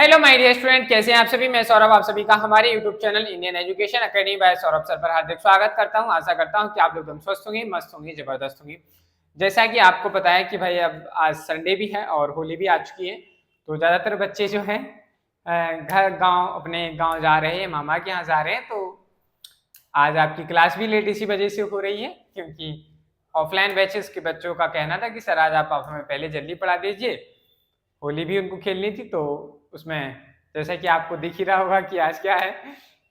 Hello my dear student, कैसे हैं आप सभी। मैं सौरभ आप सभी का हमारे YouTube channel Indian education academy by Saurabh sir पर हार्दिक स्वागत करता हूं। आशा करता हूं कि आप लोग एकदम स्वस्थ होंगे, मस्त होंगे, जबरदस्त होंगे। जैसा कि आपको पता है कि भाई अब आज संडे भी है और होली भी आ चुकी है, तो ज़्यादातर बच्चे जो हैं घर गाँव अपने गाँव जा रहे हैं, मामा के यहाँ जा रहे हैं। तो आज आपकी क्लास भी लेट इसी वजह से हो रही है, क्योंकि ऑफलाइन बैचेस के बच्चों का कहना था कि सर आज आप हमें पहले जल्दी पढ़ा दीजिए, होली भी उनको खेलनी थी। तो उसमें जैसा कि आपको दिख ही रहा होगा कि आज क्या है।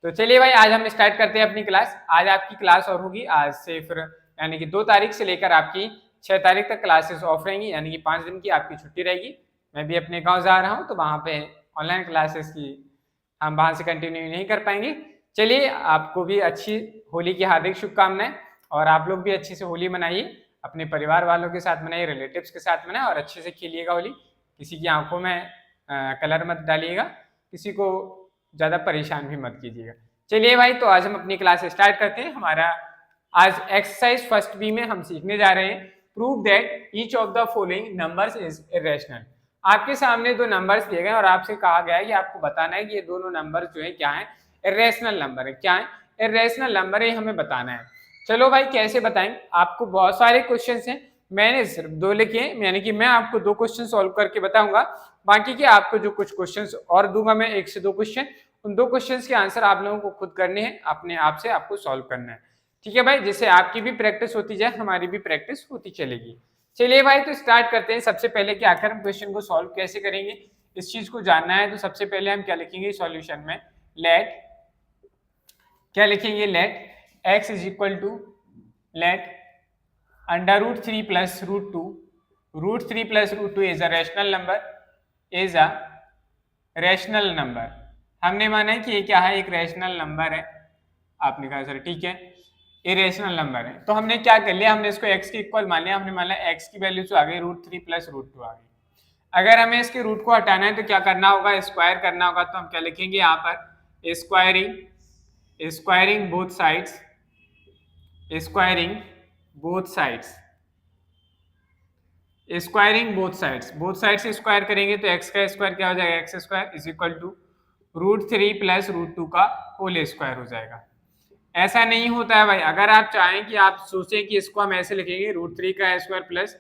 तो चलिए भाई, आज हम स्टार्ट करते हैं अपनी क्लास। आज आपकी क्लास और होगी आज से फिर यानी कि 2 तारीख से लेकर आपकी 6 तारीख तक क्लासेस ऑफ रहेंगी, यानी कि 5 दिन की आपकी छुट्टी रहेगी। मैं भी अपने गांव जा रहा हूं, तो वहां पे ऑनलाइन क्लासेस की हम वहां से कंटिन्यू नहीं कर पाएंगे। चलिए, आपको भी अच्छी होली की हार्दिक शुभकामनाएं, और आप लोग भी अच्छे से होली मनाइए, अपने परिवार वालों के साथ मनाइए, रिलेटिव्स के साथ मनाइए और अच्छे से खेलिएगा होली। किसी की आंखों में कलर मत डालिएगा, किसी को ज़्यादा परेशान भी मत कीजिएगा। चलिए भाई, तो आज हम अपनी क्लास स्टार्ट करते हैं। हमारा आज एक्सरसाइज फर्स्ट बी में हम सीखने जा रहे हैं prove that each of the following numbers is irrational. आपके सामने 2 नंबर्स दिए गए और आपसे कहा गया है कि आपको बताना है कि ये दोनों नंबर जो है क्या है, इरेशनल नंबर है। क्या है? इरेशनल नंबर है, हमें बताना है। चलो भाई, कैसे बताएं? आपको बहुत सारे क्वेश्चन हैं, मैंने सिर्फ 2 लिखे हैं, यानी कि मैं आपको 2 क्वेश्चन सॉल्व करके बताऊंगा। बाकी के आपको जो कुछ क्वेश्चन और दूंगा मैं 1 से 2 क्वेश्चन, उन 2 क्वेश्चन के आंसर आप लोगों को खुद करने हैं, अपने आप से आपको सॉल्व करना है। ठीक है भाई, जिससे आपकी भी प्रैक्टिस होती जाए, हमारी भी प्रैक्टिस होती चलेगी। चलिए भाई, तो स्टार्ट करते हैं। सबसे पहले कि आखिर हम क्वेश्चन को सॉल्व कैसे करेंगे, इस चीज को जानना है। तो सबसे पहले हम क्या लिखेंगे सॉल्यूशन में? लेट, क्या लिखेंगे? Let x is equal to, let √3 plus √2, √3 plus √2 is a rational number, is a rational number। हमने माना है कि ये क्या है, एक रैशनल नंबर है। आपने कहा सर ठीक है, इरेशनल नंबर है। तो हमने क्या कर लिया, हमने इसको x के इक्वल मान लिया। हमने माना x की वैल्यू तो आ गई √3 plus √2 आ गई। अगर हमें इसके रूट को हटाना है तो क्या करना होगा, स्क्वायर करना होगा। तो हम क्या लिखेंगे यहाँ पर, squaring both sides, squaring both sides, squaring both sides से स्क्वायर करेंगे तो x का स्क्वायर क्या हो जाएगा, x square is equal to √3 plus √2 का होल स्क्वायर हो जाएगा। ऐसा नहीं होता है भाई, अगर आप चाहें कि आप सोचें कि इसको हम ऐसे लिखेंगे √3 का स्क्वायर प्लस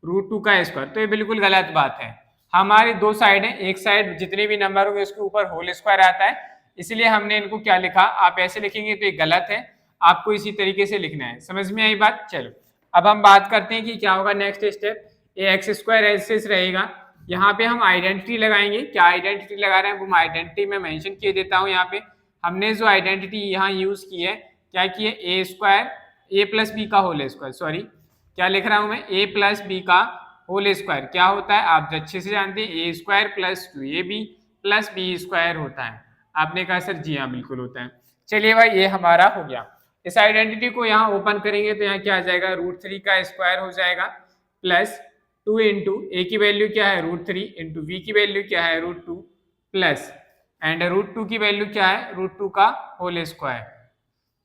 √2 का स्क्वायर, तो ये बिल्कुल गलत बात है। हमारी 2 साइड है, एक साइड जितने भी नंबर होंगे उसके ऊपर होल स्क्वायर आता है, इसलिए हमने इनको क्या लिखा। आप ऐसे लिखेंगे तो ये गलत है, आपको इसी तरीके से लिखना है। समझ में आई बात? चलो अब हम बात करते हैं कि क्या होगा नेक्स्ट स्टेप। ये एक्स स्क्वायर ऐसे रहेगा, यहाँ पे हम आइडेंटिटी लगाएंगे। क्या आइडेंटिटी लगा रहे हैं वो मैं आइडेंटिटी में मेंशन किए देता हूँ। यहाँ पे हमने जो आइडेंटिटी यहाँ यूज की है, क्या की है, A square A plus B का होल स्क्वायर, सॉरी क्या लिख रहा हूँ मैं, ए प्लस बी का होल स्क्वायर क्या होता है आप अच्छे से जानते हैं, A square plus 2ab plus B square होता है। आपने कहा सर जी हाँ बिल्कुल होता है। चलिए भाई, ये हमारा हो गया। इस आइडेंटिटी को यहाँ ओपन करेंगे तो यहाँ क्या आ जाएगा, √3 का स्क्वायर हो जाएगा प्लस 2 इंटू ए की वैल्यू क्या है √3 इंटू बी की वैल्यू क्या है √2 प्लस एंड √2 की वैल्यू क्या है √2 का होल स्क्वायर।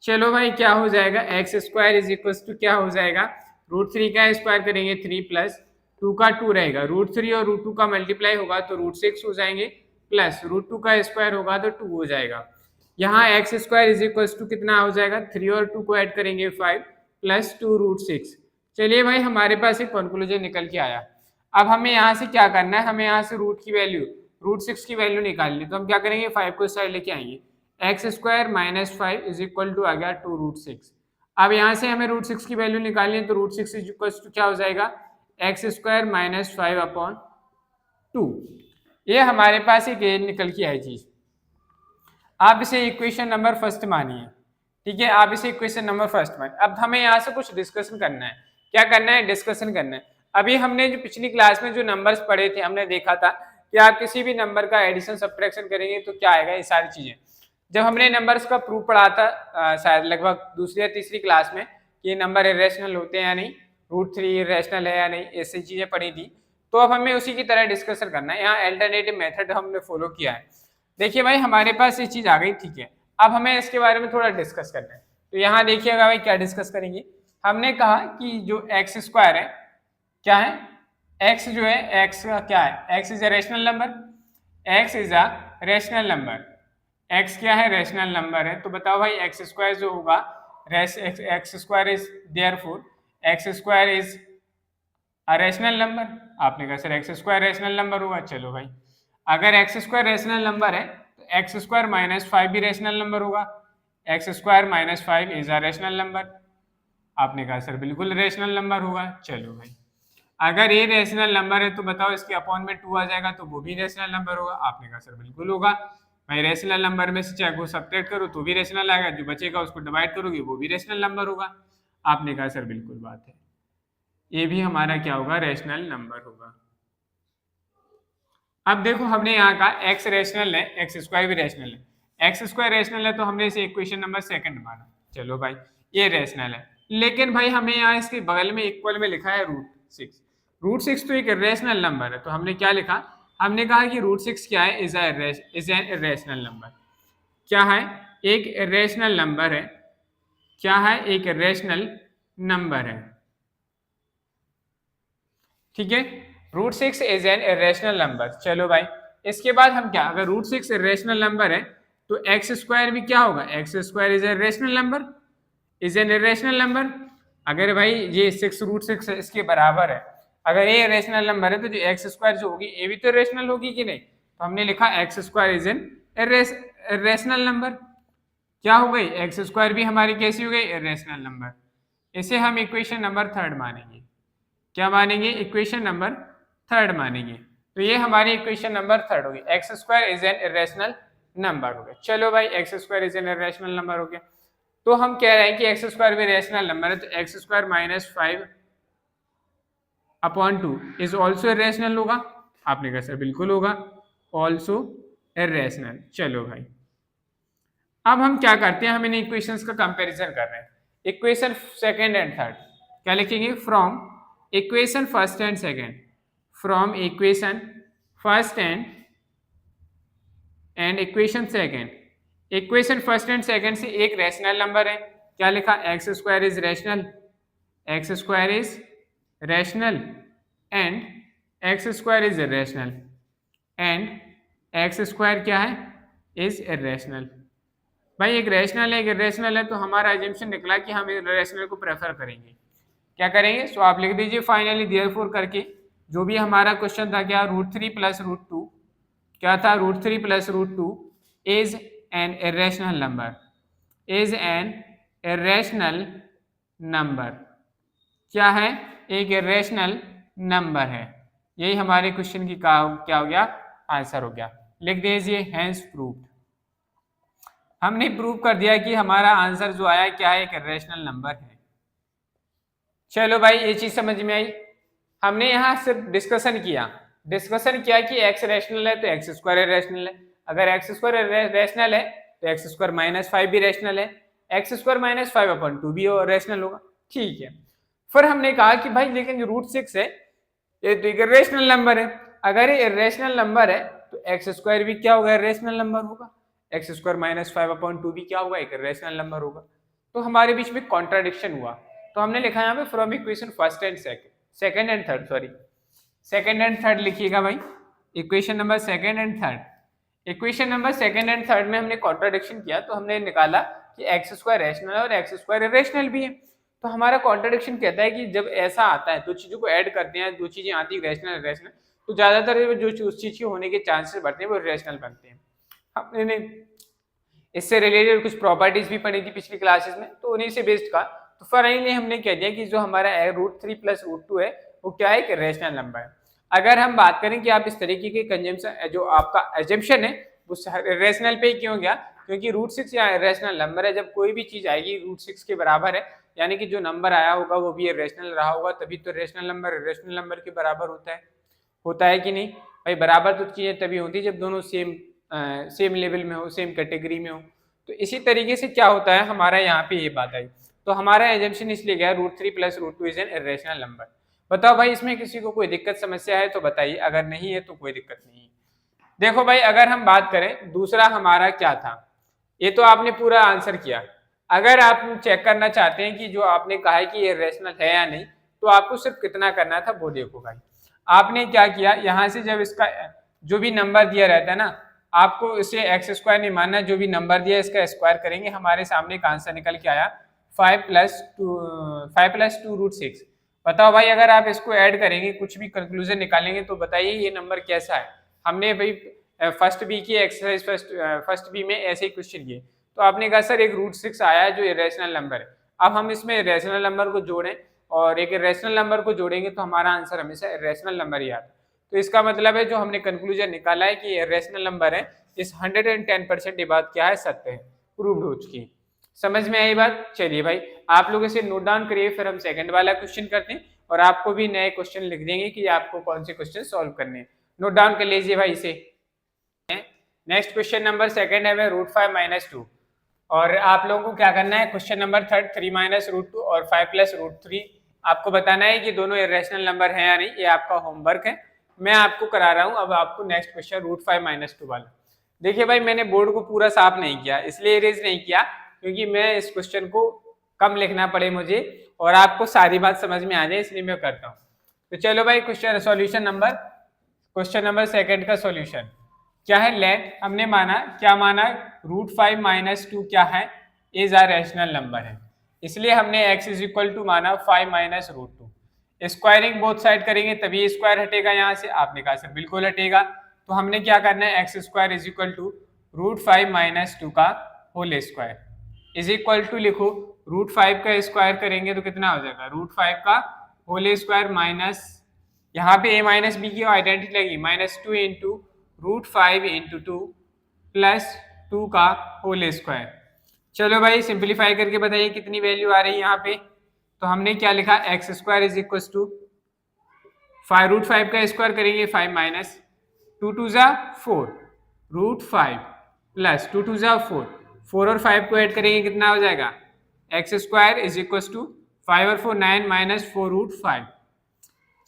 चलो भाई, क्या हो जाएगा, x square is equal to क्या हो जाएगा, √3 का स्क्वायर करेंगे 3 प्लस 2 का 2 रहेगा, √3 और √2 का मल्टीप्लाई होगा तो √6 हो जाएंगे, प्लस √2 का स्क्वायर होगा तो 2 हो जाएगा। यहाँ x square is equal to कितना हो जाएगा, 3 और 2 को ऐड करेंगे 5 प्लस 2 √6। चलिए भाई, हमारे पास एक कंक्लूजन निकल के आया। अब हमें यहाँ से क्या करना है, हमें यहाँ से रूट की वैल्यू √6 की वैल्यू निकालनी। तो हम क्या करेंगे, 5 को साइड लेके आएंगे, X square minus 5 is equal to आ गया 2 √6। अब यहाँ से हमें √6 की वैल्यू निकालनी है, तो √6 इज इक्वल टू क्या हो जाएगा, एक्स स्क्वायर माइनस 5 अपॉन 2। ये हमारे पास एक निकल के आई चीज। आप इसे इक्वेशन नंबर फर्स्ट मानिए, ठीक है, आप इसे इक्वेशन नंबर फर्स्ट मानिए। अब हमें यहाँ से कुछ डिस्कशन करना है। क्या करना है, डिस्कशन करना है। अभी हमने जो पिछली क्लास में जो नंबर्स पढ़े थे, हमने देखा था कि आप किसी भी नंबर का एडिशन सब्ट्रैक्शन करेंगे तो क्या आएगा, ये सारी चीजें। जब हमने नंबर्स का प्रूफ पढ़ा था शायद लगभग दूसरी या तीसरी क्लास में, कि ये नंबर इरेशनल होते हैं या नहीं, √3 इरेशनल है या नहीं, ऐसी चीजें पढ़ी थी। तो अब हमें उसी की तरह डिस्कशन करना है। यहाँ अल्टरनेटिव मेथड हमने फॉलो किया है। देखिए भाई, हमारे पास ये चीज आ गई, ठीक है। अब हमें इसके बारे में थोड़ा डिस्कस करना है। तो यहाँ देखिएगा भाई, क्या डिस्कस करेंगे। हमने कहा कि जो एक्स स्क्वायर है, क्या है, एक्स जो है, एक्स का क्या है, x is a rational number. x is a rational number, x क्या है, रेशनल नंबर है। तो बताओ भाई एक्स स्क्वायर जो होगा, x square is therefore x square is a rational number. आपने कहा sir x square rational number होगा, चलो भाई अगर एक्स स्क्वायर रेशनल नंबर है तो एक्स स्क्वायर माइनस 5 भी रेशनल नंबर होगा। X square minus 5 is a rational number. आपने कहा सर बिल्कुल रेशनल नंबर होगा, चलो भाई अगर ये रेशनल नंबर है तो बताओ इसके अपॉन में 2 आ जाएगा तो वो भी रेशनल नंबर होगा। आपने कहा सर बिल्कुल होगा भाई, रेशनल नंबर में से चाहे को सब्ट्रैक्ट करो तो भी रेशनल आएगा, जो बचेगा उसको डिवाइड करोगे वो भी रेशनल नंबर होगा। आपने कहा सर बिल्कुल बात है, ये भी हमारा क्या होगा, रेशनल नंबर होगा। अब देखो हमने यहाँ कहा एक्स रेशनल है, एक्स स्क्वायर भी रेशनल है। एक्स स्क्वायर रेशनल है तो हमने इसे इक्वेशन नंबर सेकंड माना, चलो भाई ये रेशनल है। लेकिन भाई हमें यहाँ इसके बगल में इक्वल में लिखा है √6। √6 तो एक रेशनल नंबर है, तो हमने क्या लिखा, हमने कहा कि √6 क्या है, इज एन इरेशनल नंबर। क्या है, एक रेशनल नंबर है। क्या है, एक रेशनल नंबर है, ठीक है। √6 इज एन इरेशनल नंबर। चलो भाई इसके बाद हम क्या, अगर √6 इरेशनल नंबर है तो एक्स स्क्वायर भी क्या होगा, x square is a rational number, is an irrational number. अगर भाई ये 6 √6 इसके बराबर है, अगर ये रेशनल नंबर है तो जो एक्स स्क्वायर जो होगी ये भी तो रेशनल होगी कि नहीं। तो हमने लिखा x square is an rational number. क्या हो गई, एक्स स्क्वायर भी हमारी कैसी हो गई, रेशनल नंबर। इसे हम इक्वेशन नंबर थर्ड मानेंगे। क्या मानेंगे, इक्वेशन नंबर थर्ड मानेंगे। तो ये हमारी इक्वेशन नंबर थर्ड होगी, x square is an irrational number हो गया। चलो भाई x square is an irrational number हो गया। तो हम कह रहे हैं कि एक्स स्क्वायर भी रेशनल नंबर है, तो x square minus 5/2 is also irrational होगा। आपने कहा सर बिल्कुल होगा, ऑल्सो इरेशनल। चलो भाई अब हम क्या करते हैं, हम इन इक्वेशंस का कंपैरिजन कर रहे हैं, इक्वेशन सेकंड एंड थर्ड। क्या लिखेंगे, from equation first and second, from equation first and equation second. Equation first and second से एक रैशनल नंबर है, क्या लिखा, x square is rational, x square is rational and x square is irrational and x square क्या है, is irrational. भाई एक rational है एक इरेशनल है, तो हमारा एजम्पशन निकला कि हम इरेशनल को प्रेफर करेंगे। क्या करेंगे, सो आप लिख दीजिए फाइनली देयरफॉर करके, जो भी हमारा क्वेश्चन था क्या, √3 + √2 क्या था, √3 + √2 is an irrational number, is an irrational number. क्या है, एक इरेशनल नंबर है। यही हमारे क्वेश्चन की क्या हो गया, आंसर हो गया। लिख दीजिए हैंस प्रूव्ड। हमने प्रूव कर दिया कि हमारा आंसर जो आया क्या है, एक इरेशनल नंबर है। चलो भाई ये चीज समझ में आई। हमने यहाँ सिर्फ डिस्कशन किया कि एक्स रैशनल है तो एक्स स्क्वायर रैशनल है, अगर एक्स स्क्वायर रैशनल है तो एक्स स्क्वायर माइनस 5 भी रैशनल है, एक्स स्क्वायर माइनस 5/2 भी रैशनल होगा, ठीक है। फिर हमने कहा कि भाई लेकिन जो √6 है ये तो एक इरेशनल नंबर है, अगर ये इरेशनल नंबर है तो एक्स स्क्वायर भी क्या होगा, इरेशनल नंबर होगा, एक्स स्क्वायर माइनस 5/2 भी क्या होगा, एक इरेशनल नंबर होगा। तो हमारे बीच में कॉन्ट्राडिक्शन हुआ, तो हमने लिखा यहाँ पे from equation first and second and third, sorry second and third लिखिएगा भाई, equation number second and third. Equation number second and third में हमने कॉन्ट्राडिक्शन किया, तो हमने निकाला कि एक्स स्क्वायर रैशनल है और एक्स स्क्वायर इरेशनल भी है। तो हमारा कॉन्ट्राडिक्शन कहता है कि जब ऐसा आता है, दो चीजों को ऐड करते हैं, दो चीजें आती है रैशनल इरेशनल, तो ज्यादातर जो उस चीज के होने के चांसेस बढ़ते हैं वो इरेशनल बनते हैं। हमने इससे रिलेटेड कुछ प्रॉपर्टीज भी पढ़ी थी पिछली क्लासेस में, तो उन्हीं से बेस्ड का, तो फाइनली हमने कह दिया कि जो हमारा √3 + √2 है वो क्या है, एक रेशनल नंबर है। अगर हम बात करें कि आप इस तरीके के कंजम्पशन जो आपका एजम्पशन है वो रेशनल पे क्यों गया, क्योंकि √6 या रेशनल नंबर है, जब कोई भी चीज आएगी √6 के बराबर है, यानी कि जो नंबर आया होगा वो भी रेशनल रहा होगा, तभी तो रेशनल नंबर के बराबर होता है कि नहीं भाई। बराबर तो चीजें तभी होती है जब दोनों सेम लेवल में हो, सेम कैटेगरी में हो। तो इसी तरीके से क्या होता है, हमारा यहाँ पे ये बात आई, तो हमारा एजम्पशन इसलिए गया √3 + √2 इज एन इरेशनल नंबर। बताओ भाई इसमें किसी को कोई दिक्कत समस्या है तो बताइए, अगर नहीं है तो कोई दिक्कत नहीं है। देखो भाई अगर हम बात करें दूसरा हमारा क्या था, ये तो आपने पूरा आंसर किया। अगर आप चेक करना चाहते हैं कि जो आपने कहा है कि ये रेशनल है या नहीं, तो आपको सिर्फ कितना करना था वो देखो भाई। आपने क्या किया, यहाँ से जब इसका जो भी नंबर दिया रहता है ना, आपको इसे एक्स स्क्वायर नहीं मानना, जो भी नंबर दिया है इसका स्क्वायर करेंगे। हमारे सामने एक आंसर निकल के आया 5+2 √6। बताओ भाई, अगर आप इसको ऐड करेंगे, कुछ भी कंक्लूजन निकालेंगे, तो बताइए ये नंबर कैसा है। हमने भाई फर्स्ट बी की एक्सरसाइज फर्स्ट बी में ऐसे ही क्वेश्चन किए, तो आपने कहा सर एक √6 आया है जो इरेशनल नंबर है। अब हम इसमें इरेशनल नंबर को जोड़ें और एक इरेशनल नंबर को जोड़ेंगे तो हमारा आंसर हमेशा इरेशनल नंबर ही आता है। तो इसका मतलब है जो हमने कंक्लूजन निकाला है कि इरेशनल नंबर है, इस 110% ये बात क्या है, सत्य है, प्रूव्ड हो चुकी है। समझ में आई बात? चलिए भाई, आप लोग इसे नोट डाउन करिए, फिर हम सेकंड वाला क्वेश्चन करते हैं और आपको भी नए क्वेश्चन लिख देंगे कि आपको कौन से क्वेश्चन सॉल्व करने हैं। नोट डाउन कर लीजिए भाई इसे। नेक्स्ट क्वेश्चन नंबर सेकंड है √5 - 2, और आप लोगों को क्या करना है, क्वेश्चन नंबर थर्ड 3 - √2 और 5 + √3 आपको बताना है कि दोनों इरेशनल नंबर हैं या नहीं। ये आपका होमवर्क है, मैं आपको करा रहा हूं। अब आपको नेक्स्ट क्वेश्चन √5 - 2 वाला देखिए भाई, मैंने बोर्ड को पूरा साफ नहीं किया, इसलिए इरेज नहीं किया क्योंकि मैं इस क्वेश्चन को कम लिखना पड़े मुझे और आपको सारी बात समझ में आ जाए, इसलिए मैं करता हूँ। तो चलो भाई, क्वेश्चन नंबर सेकंड का सॉल्यूशन क्या है। लेट हमने माना, क्या माना, √5 - 2 क्या है, इज अ रैशनल नंबर है, इसलिए हमने x = माना 5 - √2। स्क्वायरिंग बोथ साइड करेंगे तभी स्क्वायर हटेगा यहाँ से। आपने कहा सर बिल्कुल हटेगा, तो हमने क्या करना है, x² = √5 - 2 का whole square is equal to लिखो, √5 का स्क्वायर करेंगे तो कितना हो जाएगा, √5 का होल स्क्वायर माइनस, यहाँ पे a - b की आइडेंटिटी लगी, -2 इंटू √5 इंटू 2 प्लस 2 का होल स्क्वायर। चलो भाई सिंप्लीफाई करके बताइए कितनी वैल्यू आ रही है यहाँ पे। तो हमने क्या लिखा, x² = 5 √5 का स्क्वायर करेंगे 5 माइनस 2 2 ज़ा 4 √5 प्लस 2 2 ज़ा 4, 4 और 5 को ऐड करेंगे कितना हो जाएगा, x² = 5 और 4 9 माइनस 4 √5।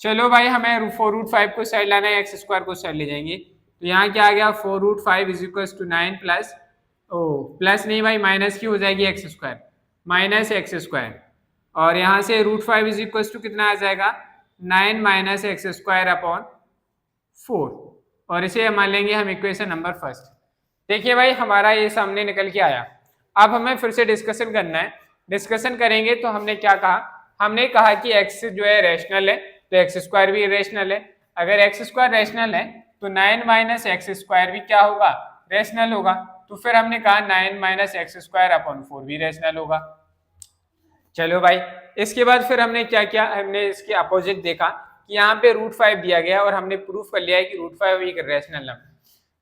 चलो भाई, हमें 4 √5 को साइड लाना है, x² को साइड ले जाएंगे, तो यहाँ क्या आ गया, 4 √5 = 9 प्लस, ओ प्लस नहीं भाई, माइनस की हो जाएगी x² माइनस x², और यहाँ से √5 = कितना आ जाएगा, 9 माइनस x² अपॉन 4, और इसे मान लेंगे हम इक्वेशन नंबर फर्स्ट। देखिए भाई, हमारा ये सामने निकल के आया। अब हमें फिर से डिस्कशन करना है। डिस्कशन करेंगे तो हमने क्या कहा, हमने कहा कि x जो है रैशनल है तो x² भी रैशनल है। अगर x² रैशनल है तो 9 माइनस x² भी क्या होगा, रैशनल होगा। तो फिर हमने कहा 9 माइनस x² अपॉन 4 भी रैशनल होगा। चलो भाई, इसके बाद फिर हमने क्या किया, हमने इसके अपोजिट देखा कि यहाँ पे √5 दिया गया और हमने प्रूफ कर लिया है कि √5 एक रैशनल नंबर।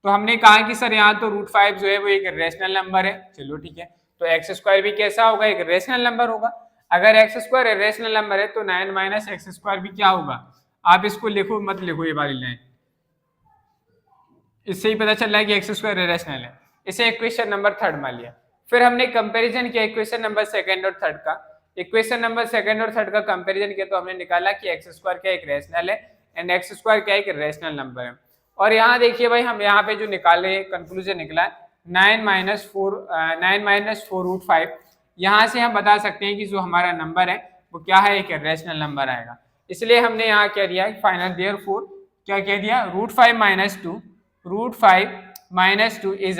तो हमने कहा कि सर यहाँ तो √5 जो है वो एक रैशनल नंबर है। चलो ठीक है, तो x² भी कैसा होगा, एक रैशनल नंबर होगा। अगर x² रैशनल नंबर है तो 9 माइनस x² भी क्या होगा, आप इसको लिखो मत लिखो ये वाली लाइन, इससे ही पता चल रहा है कि x² रैशनल है। इसे इक्वेशन नंबर थर्ड मान लिया। फिर हमने कंपैरिजन किया इक्वेशन नंबर सेकंड और थर्ड का। इक्वेशन नंबर सेकंड और थर्ड का कंपैरिजन किया तो हमने निकाला कि x² क्या एक रैशनल है एंड x² क्या एक रैशनल नंबर है। और यहाँ देखिए भाई, हम यहाँ पे जो निकाले कंक्लूजन निकला 9 माइनस 4 √5, यहाँ से हम बता सकते हैं कि जो हमारा नंबर है वो क्या है, एक रैशनल नंबर आएगा। इसलिए हमने यहाँ क्या दिया, फाइनल देयरफॉर क्या कह दिया, √5 - 2 is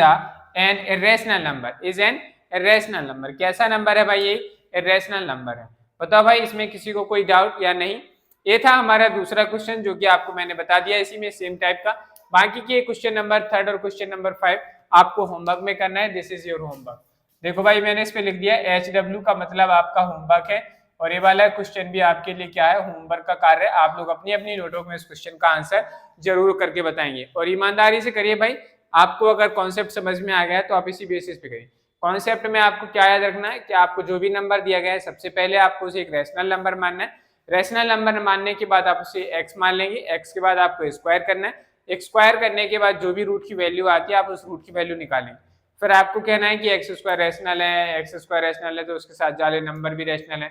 an irrational number, is an irrational number. कैसा नंबर है भाई, ये इरेशनल नंबर है। बताओ भाई, इसमें किसी को कोई डाउट या नहीं। ये था हमारा दूसरा क्वेश्चन जो कि आपको मैंने बता दिया इसी में सेम टाइप का। बाकी के क्वेश्चन नंबर थर्ड और क्वेश्चन नंबर 5 आपको होमवर्क में करना है, दिस इज योर होमवर्क। देखो भाई, मैंने इस पे लिख दिया HW का मतलब आपका होमवर्क है, और ये वाला क्वेश्चन भी आपके लिए क्या है, होमवर्क का कार्य है। आप लोग अपनी अपनी नोटों में इस क्वेश्चन का आंसर जरूर करके बताएंगे और ईमानदारी से करिए भाई। आपको अगर कॉन्सेप्ट समझ में आ गया है तो आप इसी बेसिस पे करिए। कॉन्सेप्ट में आपको क्या याद रखना है कि आपको जो भी नंबर दिया गया है सबसे पहले आपको उसे एक रैशनल नंबर मानना है। रैशनल नंबर मानने के बाद आप उसे x मान लेंगे, x के बाद आपको स्क्वायर करना है, एक स्क्वायर करने के बाद जो भी रूट की वैल्यू आती है आप उस रूट की वैल्यू निकालेंगे। फिर आपको कहना है कि x² रैशनल है, x² रैशनल है तो उसके साथ जाले नंबर भी रैशनल है।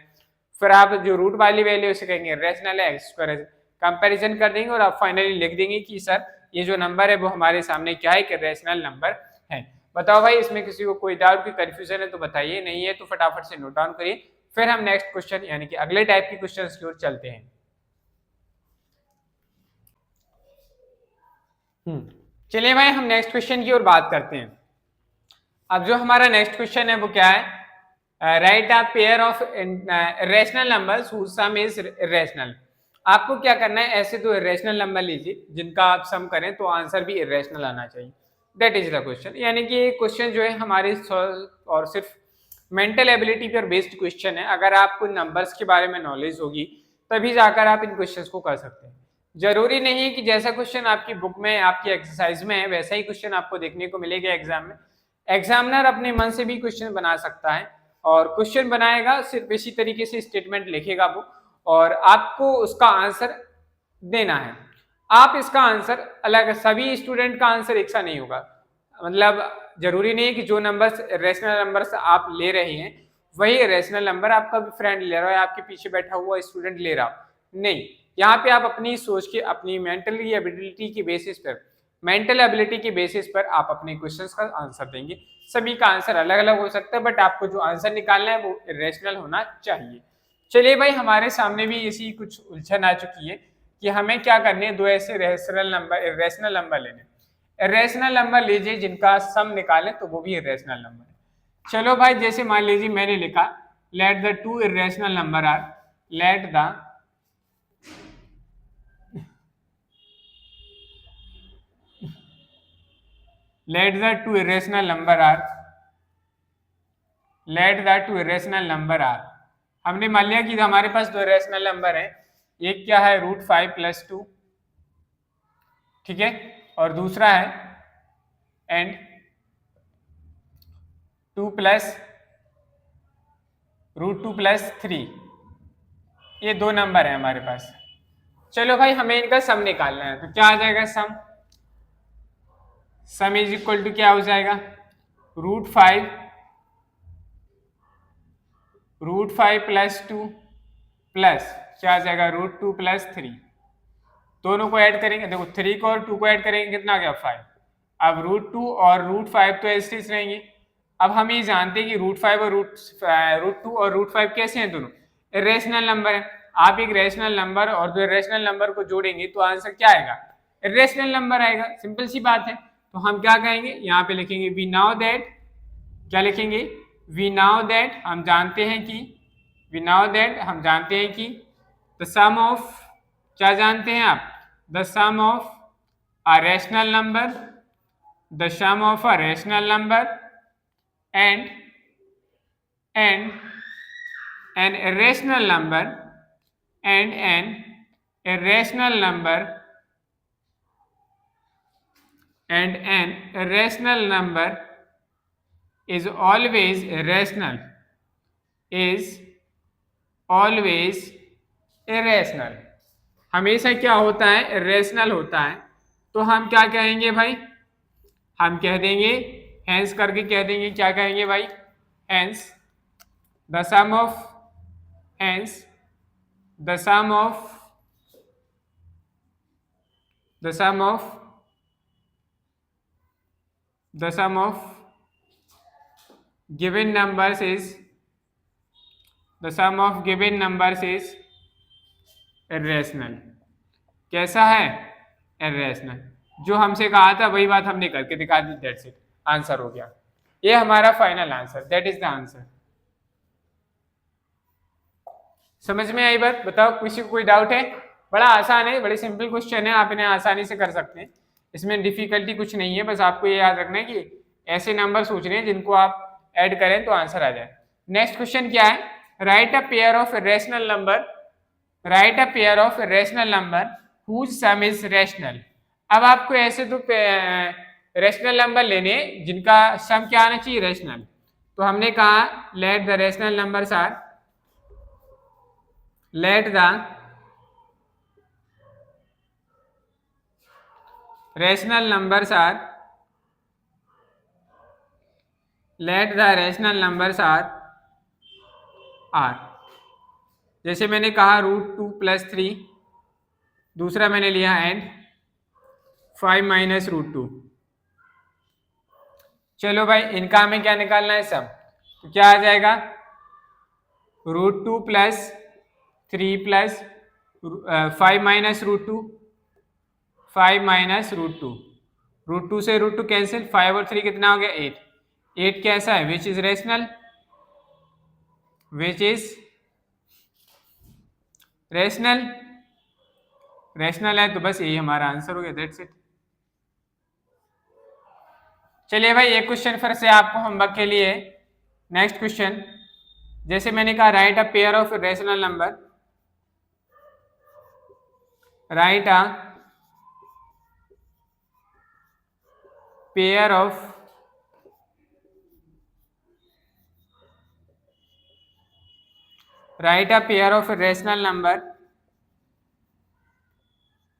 फिर आप जो रूट वाली वैल्यू उसे कहेंगे रैशनल है, x² कंपैरिजन कर देंगे और आप फाइनली लिख देंगे कि सर ये जो नंबर है वो हमारे सामने क्या है, कि रैशनल नंबर है। बताओ भाई, इसमें किसी को कोई डाउट की कंफ्यूजन है तो बताइए, नहीं है तो फटाफट से नोट डाउन करिए। फिर हम नेक्स्ट क्वेश्चन यानी कि अगले टाइप के क्वेश्चंस की ओर चलते हैं। चलिए भाई हम नेक्स्ट क्वेश्चन की ओर बात करते हैं। अब जो हमारा नेक्स्ट क्वेश्चन है वो क्या है, write a pair of irrational numbers whose sum is irrational. आपको क्या करना है, ऐसे दो इरेशनल नंबर लीजिए जिनका आप सम करें तो आंसर भी इरेशनल आना चाहिए। That is the question. यानी कि ये क्वेश्चन जो है हमारे और सिर्फ मेंटल एबिलिटी पर बेस्ड क्वेश्चन है। अगर आपको नंबर्स के बारे में नॉलेज होगी तभी जाकर आप इन क्वेश्चंस को कर सकते हैं। जरूरी नहीं है कि जैसा क्वेश्चन आपकी बुक में आपकी एक्सरसाइज में है वैसा ही क्वेश्चन आपको देखने को मिलेगा एग्जाम में। एग्जामिनर अपने मन से भी क्वेश्चन बना सकता है और क्वेश्चन बनाएगा, सिर्फ इसी तरीके से स्टेटमेंट लिखेगा वो और आपको उसका आंसर देना है। आप इसका आंसर अलग, सभी स्टूडेंट का आंसर एक सा नहीं होगा। मतलब जरूरी नहीं है कि जो नंबर्स रेशनल नंबर्स आप ले रहे हैं वही रेशनल नंबर आपका फ्रेंड ले रहा है, आपके पीछे बैठा हुआ स्टूडेंट ले रहा हो, नहीं। यहाँ पे आप अपनी सोच के, अपनी मेंटली एबिलिटी की बेसिस पर, मेंटल एबिलिटी के बेसिस पर आप अपने क्वेश्चंस का आंसर देंगे। सभी का आंसर अलग अलग हो सकता है बट आपको जो आंसर निकालना है वो इरेशनल होना चाहिए। चलिए भाई हमारे सामने भी इसी कुछ उलझन आ चुकी है कि हमें क्या करने हैं, दो ऐसे इरेशनल नंबर लेने। इरेशनल नंबर लीजिए जिनका सम निकालें तो वो भी इरेशनल नंबर है। चलो भाई जैसे मान लीजिए मैंने लिखा let the two irrational number are, let the two irrational number are, let the two irrational number are। हमने मान लिया कि हमारे पास दो इरेशनल नंबर है, एक क्या है √5 + 2, ठीक है, और दूसरा है एंड 2 + √2 + 3। ये दो नंबर है हमारे पास। चलो भाई हमें इनका सम निकालना है, तो क्या आ जाएगा सम, सम इज इक्वल टू क्या हो जाएगा, √5 + 2 प्लस क्या आ जाएगा √2 + 3। दोनों को ऐड करेंगे, देखो 3 को और 2 को ऐड करेंगे कितना गया 5। अब √2 और √5 तो ऐसे ही रहेंगे। अब हम ये जानते हैं कि √5 और √2 और √5 कैसे हैं, दोनों इरेशनल नंबर है। आप एक रेशनल नंबर और दो इरेशनल नंबर को जोड़ेंगे तो आंसर क्या आएगा, इरेशनल नंबर आएगा। सिंपल सी बात है। तो हम क्या कहेंगे, यहाँ पे लिखेंगे वी नाउ दैट, क्या लिखेंगे, वी नाउ दैट, हम जानते हैं कि, वी नाउ दैट हम जानते हैं कि द सम ऑफ, क्या जानते हैं आप, the sum of a rational number, the sum of a rational number and an irrational number and an irrational number and an irrational number is always irrational, is always irrational। हमेशा क्या होता है, irrational होता है। तो हम क्या कहेंगे भाई, हम कह देंगे hence करके कह देंगे, क्या कहेंगे भाई, hence the sum of, hence the sum of, the sum of, the sum of given numbers is, the sum of given numbers is irrational। कैसा है, irrational। जो हमसे कहा था वही बात हमने करके दिखा दी, दैट्स इट, आंसर हो गया। ये हमारा final answer, that is the answer. समझ में आई बात, बताओ किसी को कोई डाउट है? बड़ा आसान है, बड़े सिंपल क्वेश्चन है, आप इन्हें आसानी से कर सकते हैं, इसमें डिफिकल्टी कुछ नहीं है। बस आपको ये याद रखना है कि ऐसे नंबर सोचने हैं जिनको आप ऐड करें तो आंसर आ जाए। नेक्स्ट क्वेश्चन क्या है, write a pair of rational number, write a pair of rational number whose sum is rational. अब आपको ऐसे तो रैशनल नंबर लेने जिनका सम क्या आना चाहिए, रैशनल। तो हमने कहा let the rational numbers are, let the rational numbers are, let the rational numbers are जैसे मैंने कहा √2 + 3, दूसरा मैंने लिया एंड 5 - √2। चलो भाई इनका हमें क्या निकालना है, सम। तो क्या आ जाएगा, √2 + 3 + 5 - √2, 5 - √2। रूट 2 से रूट 2 कैंसिल, 5 और 3 कितना हो गया 8। 8 कैसा है, which is rational, which is rational, rational है तो बस यही हमारा आंसर हो गया, दैट्स इट। चलिए भाई एक क्वेश्चन फिर से आपको होमवर्क के लिए, नेक्स्ट क्वेश्चन, जैसे मैंने कहा right a pair of rational number, write a pair of write a pair of irrational number,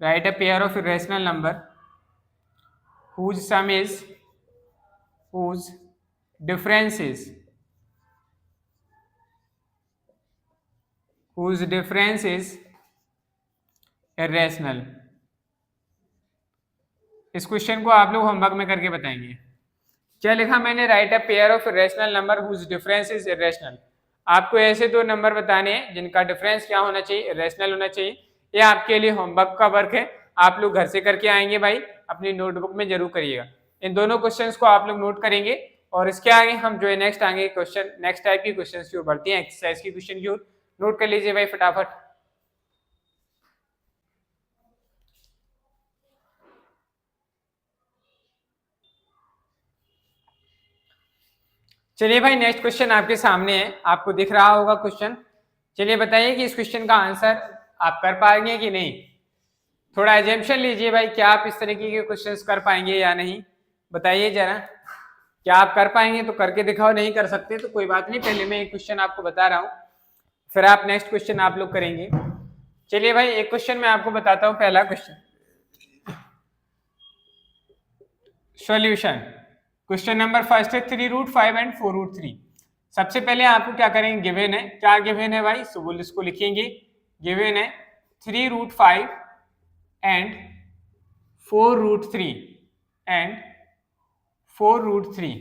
write a pair of irrational number whose sum is, whose difference is, whose difference is irrational। इस question को आप लोग homework में करके बताएंगे। क्या लिखा मैंने, write a pair of irrational number whose difference is irrational. आपको ऐसे दो नंबर बताने हैं जिनका डिफरेंस क्या होना चाहिए, इरेशनल होना चाहिए। ये आपके लिए होमवर्क का वर्क है, आप लोग घर से करके आएंगे भाई, अपनी नोटबुक में जरूर करिएगा। इन दोनों क्वेश्चंस को आप लोग नोट करेंगे और इसके आगे हम जो है नेक्स्ट आगे क्वेश्चन, नेक्स्ट टाइप की क्वेश्चंस की ओर बढ़ते हैं, एक्सरसाइज की क्वेश्चन की ओर। नोट कर लीजिए भाई फटाफट। चलिए भाई नेक्स्ट क्वेश्चन आपके सामने है, आपको दिख रहा होगा क्वेश्चन। चलिए बताइए कि इस क्वेश्चन का आंसर आप कर पाएंगे कि नहीं। थोड़ा एजम्पशन लीजिए भाई, क्या आप इस तरीके के क्वेश्चंस कर पाएंगे या नहीं, बताइए जरा। क्या आप कर पाएंगे तो करके दिखाओ, नहीं कर सकते तो कोई बात नहीं, पहले मैं एक क्वेश्चन आपको बता रहा हूँ, फिर आप नेक्स्ट क्वेश्चन आप लोग करेंगे। चलिए भाई एक क्वेश्चन मैं आपको बताता हूँ, पहला question solution. Question number first है 3√5 एंड 4√3। सबसे पहले आपको क्या करेंगे, गिवन है, क्या गिवन है भाई, सो इसको लिखेंगे। गिवन है 3√5 एंड 4√3 एंड 4√3।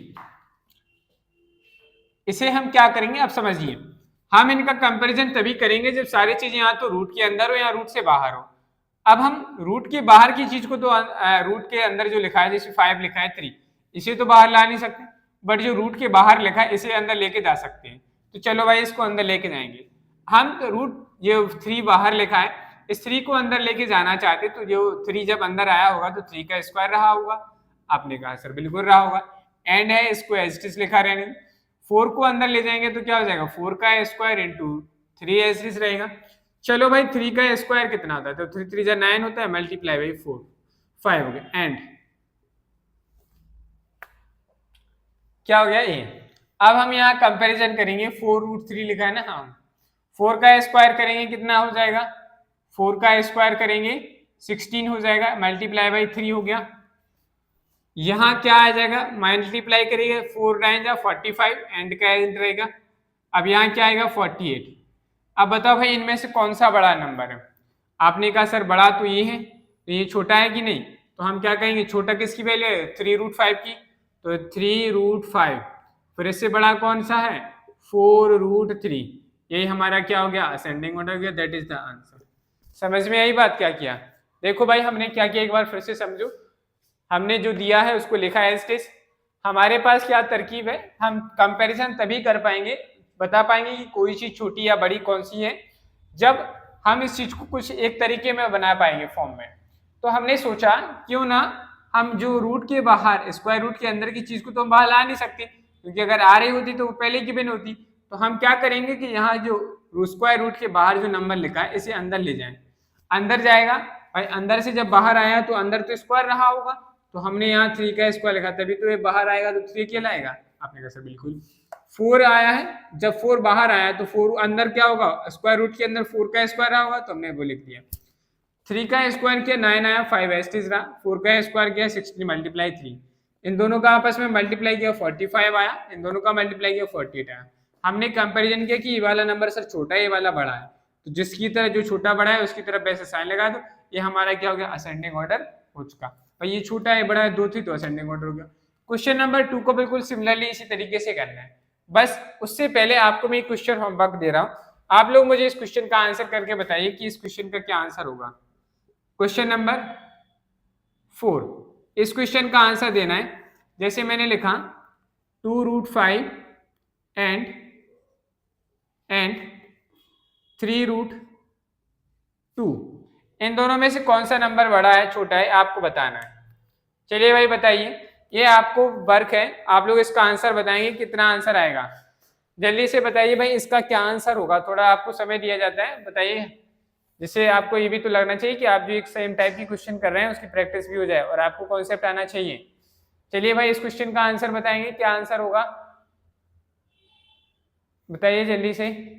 इसे हम क्या करेंगे, अब समझिए। हम इनका कंपैरिजन तभी करेंगे जब सारी चीजें या तो रूट के अंदर हो या रूट से बाहर हो। अब हम रूट के बाहर की चीज को तो रूट के अंदर जो लिखा है, जैसे 5 लिखा है 3, इसे तो बाहर ला नहीं सकते, बट जो रूट के बाहर लिखा है इसे अंदर लेके जा सकते हैं। तो चलो भाई इसको अंदर लेके जाएंगे हम। तो रूट जो 3 बाहर लिखा है, इस 3 को अंदर लेके जाना चाहते, तो जो 3 जब अंदर आया होगा तो 3 का स्क्वायर रहा होगा। आपने कहा सर बिल्कुल रहा होगा, एंड है, इसको एज इट इज लिखा रहने। 4 को अंदर ले जाएंगे तो क्या हो जाएगा, 4 का square into 3 as it is रहेगा। चलो भाई 3 का स्क्वायर कितना होता है, तो 3 3 9 होता है, मल्टीप्लाई बाई 4, 5 हो गया। एंड क्या हो गया ये। अब हम यहाँ कंपैरिजन करेंगे, 4√3 लिखा है ना, हाँ 4 का स्क्वायर करेंगे कितना हो जाएगा, 4 का स्क्वायर करेंगे 16 हो जाएगा, मल्टीप्लाई बाई 3 हो गया। यहाँ क्या आ जाएगा, मल्टीप्लाई करिएगा, 4 9 जा 45, एंड का एंड रहेगा। अब यहाँ क्या आएगा 48। अब बताओ भाई इनमें से कौन सा बड़ा नंबर है। आपने कहा सर बड़ा तो ये है, तो ये छोटा है कि नहीं, तो हम क्या कहेंगे, छोटा किसकी वैल्यू है, 3√5 की, तो 3√5। फिर इससे बड़ा कौन सा है, 4√3। यही हमारा क्या हो गया, असेंडिंग ऑर्डर हो गया, दैट इज द आंसर। समझ में आई बात, क्या किया। देखो भाई हमने क्या किया, एक बार फिर से समझो। हमने जो दिया है उसको लिखा है एज इट इज। हमारे पास क्या तरकीब है, हम कंपैरिजन तभी कर पाएंगे, बता पाएंगे कि कोई चीज छोटी या बड़ी कौन सी है, जब हम इस चीज को कुछ एक तरीके में बना पाएंगे फॉर्म में। तो हमने सोचा क्यों ना हम जो रूट के बाहर, स्क्वायर रूट के अंदर की चीज को तो हम बाहर ला नहीं सकते, क्योंकि अगर आ रही होती तो वो पहले गिवन होती। तो हम क्या करेंगे कि यहाँ जो स्क्वायर रूट के बाहर जो नंबर लिखा है इसे अंदर ले जाएं। अंदर जाएगा भाई, अंदर से जब बाहर आया तो अंदर तो स्क्वायर रहा होगा, तो हमने यहाँ 3 का स्क्वायर लिखा, तभी तो ये बाहर आएगा, तो 3 क्या लाएगा। आपने कहा सर बिल्कुल। 4 आया है, जब 4 बाहर आया तो 4 अंदर क्या होगा, स्क्वायर रूट के अंदर 4 का स्क्वायर रहा होगा, तो हमने वो लिख दिया। 3 का स्क्वायर किया 9 आया, 5 एज इट इज रहा। 4 का स्क्वायर किया 60 मल्टीप्लाई 3, इन दोनों का आपस में मल्टीप्लाई किया 45 आया, इन दोनों का मल्टीप्लाई किया 48 आया। हमने कंपैरिजन किया कि ये वाला नंबर सर छोटा है, ये वाला बड़ा है, तो जिसकी तरह जो छोटा बड़ा है उसकी तरफ वैसे साइन लगा दो। ये हमारा क्या हो गया, असेंडिंग ऑर्डर हो चुका। भाई ये छोटा है बड़ा है, 2 थी तो असेंडिंग ऑर्डर हो गया। क्वेश्चन नंबर 2 को बिल्कुल सिमिलरली इसी तरीके से करना है। बस उससे पहले आपको मैं एक क्वेश्चन होमवर्क दे रहा हूँ, आप लोग मुझे इस क्वेश्चन का आंसर करके बताइए कि इस क्वेश्चन का क्या आंसर होगा। क्वेश्चन नंबर 4, इस क्वेश्चन का आंसर देना है। जैसे मैंने लिखा 2√5 एंड 3√2, इन दोनों में से कौन सा नंबर बड़ा है छोटा है आपको बताना है। चलिए भाई बताइए, ये आपको वर्क है, आप लोग इसका आंसर बताएंगे कितना आंसर आएगा। जल्दी से बताइए भाई इसका क्या आंसर होगा, थोड़ा आपको समय दिया जाता है, बताइए, जिससे आपको ये भी तो लगना चाहिए कि आप जो एक सेम टाइप की क्वेश्चन कर रहे हैं उसकी प्रैक्टिस भी हो जाए और आपको कॉन्सेप्ट आना चाहिए। चलिए भाई इस क्वेश्चन का आंसर बताएंगे, क्या आंसर होगा बताइए जल्दी से।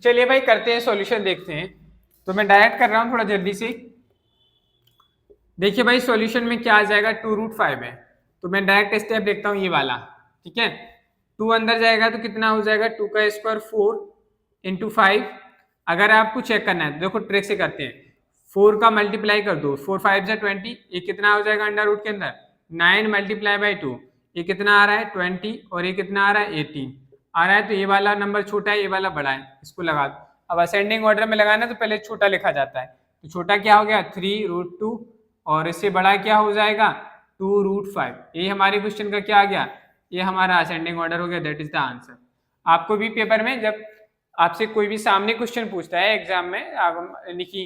चलिए भाई करते हैं सॉल्यूशन, देखते हैं। तो मैं डायरेक्ट कर रहा हूं थोड़ा जल्दी से। देखिए भाई सॉल्यूशन में क्या आ जाएगा, 2√5 है, तो मैं डायरेक्ट स्टेप देखता हूँ ये वाला, ठीक है। 2 अंदर जाएगा तो कितना हो जाएगा, 2 का स्क्वायर 4 इंटू 5। अगर आपको चेक करना है तो देखो ट्रिक से करते हैं, 4 का मल्टीप्लाई कर दो, 4 5 जा 20, ये कितना हो जाएगा अंडर रूट के अंदर 9 मल्टीप्लाई बाई 2, ये कितना आ रहा है 20, और ये कितना आ रहा है 18 आ रहा है। तो ये वाला नंबर छोटा है, ये वाला बड़ा है, इसको लगा दो। अब असेंडिंग ऑर्डर में लगाना तो पहले छोटा लिखा जाता है, तो छोटा क्या हो गया 3√2, और इससे बड़ा क्या हो जाएगा 2√5। ये हमारे क्वेश्चन का क्या आ गया, ये हमारा असेंडिंग ऑर्डर हो गया, दैट इज द आंसर। आपको भी पेपर में जब आपसे कोई भी सामने क्वेश्चन पूछता है एग्जाम में, यानी कि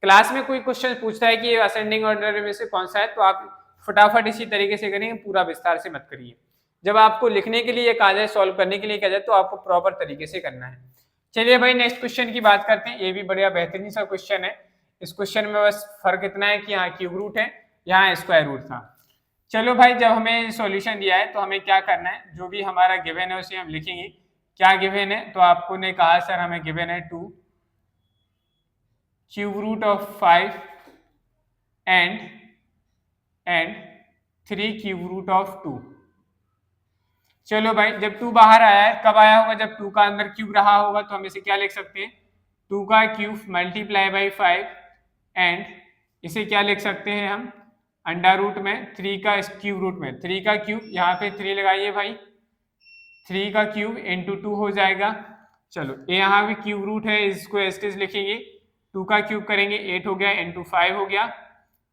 क्लास में कोई क्वेश्चन पूछता है कि असेंडिंग ऑर्डर में से कौन सा है, तो आप फटाफट इसी तरीके से करेंगे, पूरा विस्तार से मत करिए। जब आपको लिखने के लिए कहा जाए, सॉल्व करने के लिए कहा जाए, तो आपको प्रॉपर तरीके से करना है। चलिए भाई नेक्स्ट क्वेश्चन की बात करते हैं, ये भी बढ़िया बेहतरीन सा क्वेश्चन है। इस क्वेश्चन में बस फर्क इतना है कि यहाँ क्यूब रूट है, यहाँ स्क्वायर रूट था। चलो भाई जब हमें सॉल्यूशन दिया है तो हमें क्या करना है, जो भी हमारा गिवन है उसे हम लिखेंगे। क्या गिवन है, तो आपको ने कहा सर हमें गिवन है 2 cube root of 5 and 3 cube root of 2। चलो भाई जब 2 बाहर आया है, कब आया होगा, जब 2 का अंदर क्यूब रहा होगा, तो हम इसे क्या लिख सकते हैं 2 का क्यूब मल्टीप्लाई बाई 5, एंड इसे क्या लिख सकते हैं हम अंडर रूट में 3 का क्यूब रूट में 3 का क्यूब, यहाँ पे 3 लगाइए भाई, 3 का क्यूब इंटू 2 हो जाएगा। चलो ये यहाँ पे क्यूब रूट है, इसको एस्टिस लिखेंगे, 2 का क्यूब करेंगे 8 हो गया, इंटू 5 हो गया,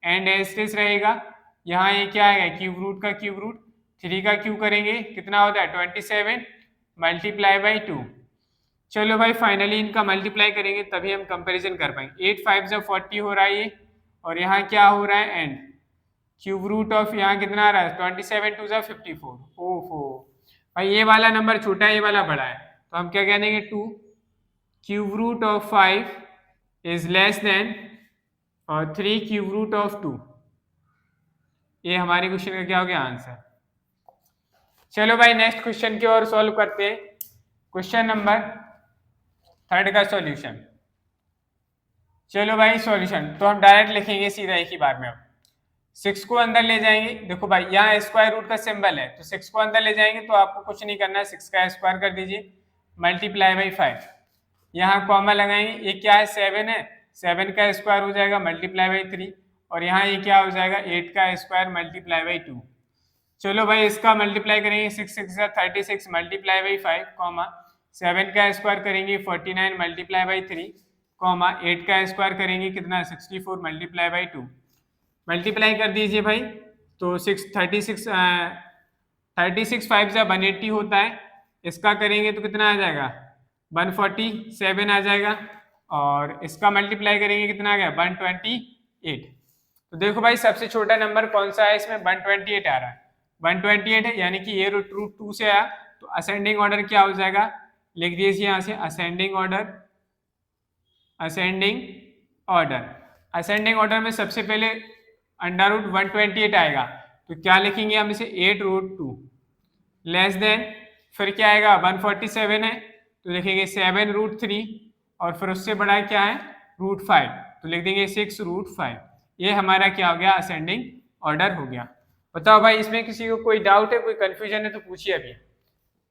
एंड एस्टिस रहेगा। यहाँ ये क्या है क्यूब रूट का क्यूब रूट, 3 का क्यूब करेंगे कितना होता है 27 मल्टीप्लाई बाई 2। चलो भाई फाइनली इनका मल्टीप्लाई करेंगे तभी हम कंपैरिजन कर पाएंगे। 8 5 जब 40 हो रहा है ये, और यहाँ क्या हो रहा है एंड क्यूब रूट ऑफ यहाँ कितना आ रहा है 27 2 जा 54। ओहो भाई ये वाला नंबर छोटा है, ये वाला बड़ा है, तो हम क्या कह देंगे 2 cube root of 5 is less than और 3 क्यूब रूट ऑफ 2। ये हमारे क्वेश्चन का क्या हो गया आंसर। चलो भाई नेक्स्ट क्वेश्चन की ओर सॉल्व करते हैं। क्वेश्चन नंबर 3 का सॉल्यूशन। चलो भाई सॉल्यूशन तो हम डायरेक्ट लिखेंगे सीधा एक ही बार में। अब 6 को अंदर ले जाएंगे, देखो भाई यहाँ स्क्वायर रूट का सिंबल है, तो 6 को अंदर ले जाएंगे तो आपको कुछ नहीं करना है, 6 का स्क्वायर कर दीजिए मल्टीप्लाई बाई 5, यहाँ कॉमा लगाएंगे, ये क्या है 7 है, 7 का स्क्वायर हो जाएगा मल्टीप्लाई बाई 3, और यहाँ ये क्या हो जाएगा 8 का स्क्वायर मल्टीप्लाई बाई 2। चलो भाई इसका मल्टीप्लाई करेंगे 6 6 36 मल्टीप्लाई बाई 5, कॉमा 7 का स्क्वायर करेंगे 49 मल्टीप्लाई बाई 3, कॉमा 8 का स्क्वायर करेंगे कितना 64 मल्टीप्लाई बाई 2। मल्टीप्लाई कर दीजिए भाई, तो 36 5 जा 180 होता है, इसका करेंगे तो कितना आ जाएगा 147 आ जाएगा, और इसका मल्टीप्लाई करेंगे कितना आ गया 128। तो देखो भाई सबसे छोटा नंबर कौन सा है इसमें 128 आ रहा है, 128 है, यानी कि ये रूट 2 से आया, तो असेंडिंग ऑर्डर क्या हो जाएगा, लिख दीजिए यहाँ से असेंडिंग ऑर्डर। असेंडिंग ऑर्डर में सबसे पहले अंडर रूट 128 आएगा, तो क्या लिखेंगे हम इसे 8√2 लेस देन, फिर क्या आएगा 147 है, तो लिखेंगे 7√3, और फिर उससे बड़ा क्या है √5, तो लिख देंगे 6√5। ये हमारा क्या हो गया असेंडिंग ऑर्डर हो गया। बताओ भाई इसमें किसी को कोई डाउट है, कोई कंफ्यूजन है तो पूछिए अभी।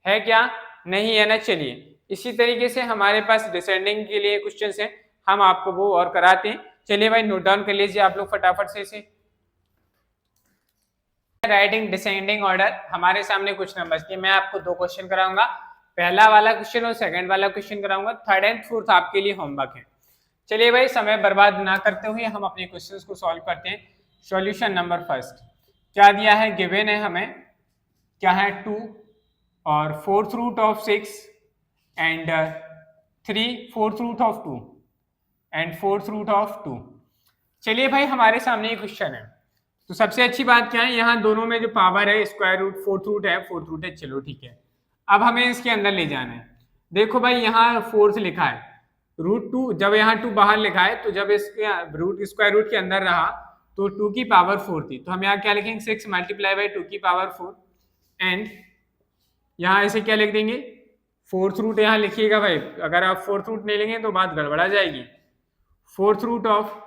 है क्या, नहीं है ना। चलिए इसी तरीके से हमारे पास डिसेंडिंग के लिए क्वेश्चन है, हम आपको वो और कराते हैं। चलिए भाई नोट डाउन कर लीजिए आप लोग फटाफट से इसे। राइटिंग डिसेंडिंग ऑर्डर, हमारे सामने कुछ नंबर्स दिए, मैं आपको दो क्वेश्चन कराऊंगा, पहला वाला क्वेश्चन और सेकंड वाला क्वेश्चन कराऊंगा, थर्ड एंड फोर्थ आपके लिए होमवर्क है। चलिए भाई समय बर्बाद ना करते हुए हम अपने क्वेश्चंस को सॉल्व करते हैं। सॉल्यूशन नंबर फर्स्ट क्या दिया है, गिवन है हमें, क्या है 2 और fourth root of 6 and 3 fourth root of 2 and fourth root of 2। चलिए भाई हमारे सामने ये क्वेश्चन है, तो सबसे अच्छी बात क्या है, यहाँ दोनों में जो पावर है स्क्वायर रूट फोर्थ रूट है, चलो ठीक है। अब हमें इसके अंदर ले जाना है। देखो भाई यहाँ फोर्थ लिखा है, रूट 2, जब यहाँ 2 बाहर लिखा है तो जब इसके रूट स्क्वायर रूट के अंदर रहा तो 2 की पावर 4 थी, तो हम यहाँ क्या लिखेंगे 6 मल्टीप्लाई बाई 2 की पावर 4 एंड यहाँ ऐसे क्या लिख देंगे, फोर्थ रूट यहाँ लिखिएगा भाई, अगर आप फोर्थ रूट नहीं लेंगे तो बात गड़बड़ा जाएगी। फोर्थ रूट ऑफ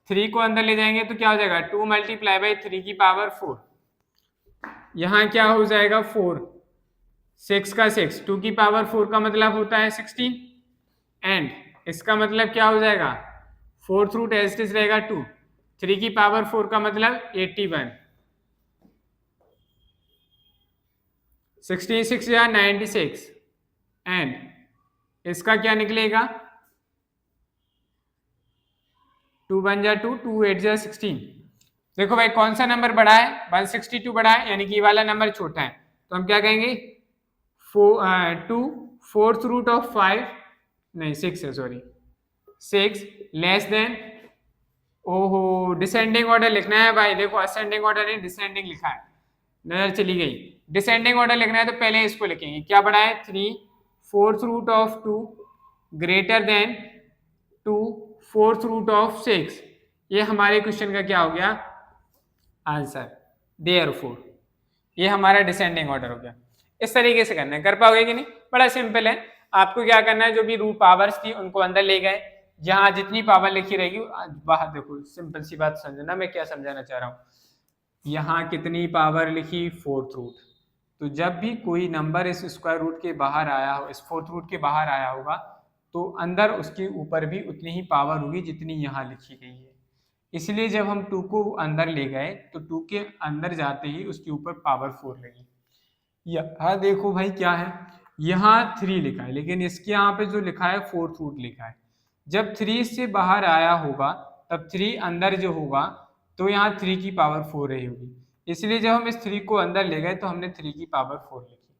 3 को अंदर ले जाएंगे तो क्या हो जाएगा 2 मल्टीप्लाई बाई 3 की पावर 4, यहाँ क्या हो जाएगा 4, 6 का 6, 2 की पावर 4 का मतलब होता है 16 एंड इसका मतलब क्या हो जाएगा, fourth root as it is रहेगा 2, 3 की पावर 4 का मतलब 81, 66 या 96 एंड इसका क्या निकलेगा 2 बन जा 2, 2 8 जा 16। देखो भाई कौन सा नंबर बड़ा है, 162 बड़ा है, यानी कि ये वाला नंबर छोटा है, तो हम क्या कहेंगे 2 फोर्थ रूट ऑफ 5 नहीं 6 है सॉरी 6 लेस देन, ओहो डिसेंडिंग ऑर्डर लिखना है भाई, देखो असेंडिंग ऑर्डर नहीं डिसेंडिंग लिखा है, नजर चली गई। डिसेंडिंग ऑर्डर लिखना है तो पहले इसको लिखेंगे, क्या बड़ा है 3 fourth root of 2 greater than 2 fourth root of 6, ये हमारे क्वेश्चन का क्या हो गया आंसर, देयरफॉर ये हमारा डिसेंडिंग ऑर्डर हो गया। इस तरीके से करना है, कर पाओगे कि नहीं, बड़ा सिंपल है। आपको क्या करना है, जो भी रूट पावर्स थी उनको अंदर ले गए, जहां जितनी पावर लिखी रहेगी बाहर, देखो सिंपल सी बात समझना मैं क्या समझाना चाह रहा हूँ, यहाँ कितनी पावर लिखी फोर्थ रूट, तो जब भी कोई नंबर इस स्क्वायर रूट के बाहर आया हो, इस फोर्थ रूट के बाहर आया होगा, तो अंदर उसके ऊपर भी उतनी ही पावर होगी जितनी यहाँ लिखी गई है। इसलिए जब हम 2 को अंदर ले गए तो 2 के अंदर जाते ही उसके ऊपर पावर 4 लगी। यहाँ देखो भाई क्या है, यहाँ 3 लिखा है, लेकिन इसके यहाँ पे जो लिखा है फोर्थ रूट लिखा है, जब 3 से बाहर आया होगा तब 3 अंदर जो होगा तो यहाँ 3 की पावर 4 रही होगी, इसलिए जब हम इस 3 को अंदर ले गए तो हमने 3 की पावर 4 लिखी।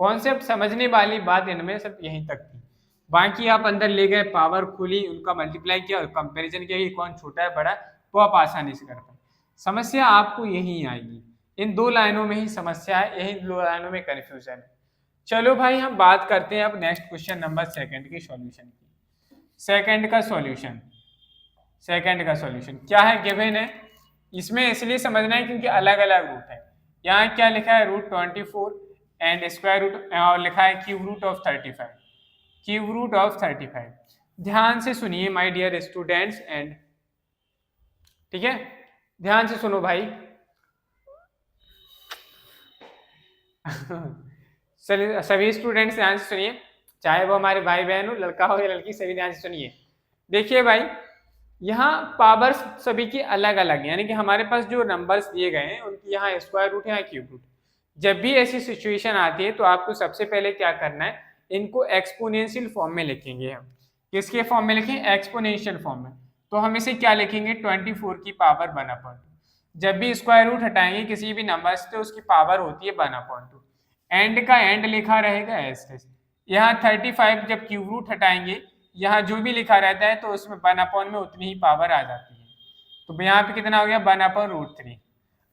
कॉन्सेप्ट समझने वाली बात इनमें सब यहीं तक थी, बाकी आप अंदर ले गए पावर खुली, उनका मल्टीप्लाई किया और कंपैरिजन किया कि कौन छोटा है बड़ा, वो आप आसानी से कर पाए। समस्या आपको यही आएगी, इन 2 लाइनों में ही समस्या है, यही 2 लाइनों में कंफ्यूजन है। चलो भाई हम बात करते हैं अब नेक्स्ट क्वेश्चन नंबर सेकंड की सॉल्यूशन की। सेकंड का सॉल्यूशन क्या है, गिवन है, इसमें इसलिए समझना है क्योंकि अलग अलग रूट है। यहाँ क्या लिखा है रूट 24 एंड स्क्वायर रूट और लिखा है cube root of 35, cube root of 35। ध्यान से सुनिए माय डियर स्टूडेंट्स एंड, ठीक है ध्यान से सुनो भाई सभी स्टूडेंट्स ध्यान से सुनिए, चाहे वो हमारे भाई बहन हो, लड़का हो या लड़की, सभी ध्यान से सुनिए। देखिए भाई यहाँ पावर्स सभी की अलग अलग है, यानी कि हमारे पास जो नंबर्स दिए गए हैं उनकी यहाँ स्क्वायर रूट है, क्यूब रूट। जब भी ऐसी सिचुएशन आती है तो आपको सबसे पहले क्या करना है, इनको एक्सपोनेंशियल फॉर्म में लिखेंगे हम। किसके फॉर्म में लिखें, एक्सपोनेंशियल फॉर्म में। तो हम इसे क्या लिखेंगे 24 की पावर 1/2। जब भी स्क्वायर रूट हटाएंगे किसी भी नंबर से तो उसकी पावर होती है 1/2। एंड का एंड लिखा रहेगा ऐसे, यहाँ 35 जब क्यूब रूट हटाएंगे यहाँ जो भी लिखा रहता है तो उसमें 1/, में उतनी ही पावर आ जाती है, तो यहाँ पे कितना हो गया 1/√3।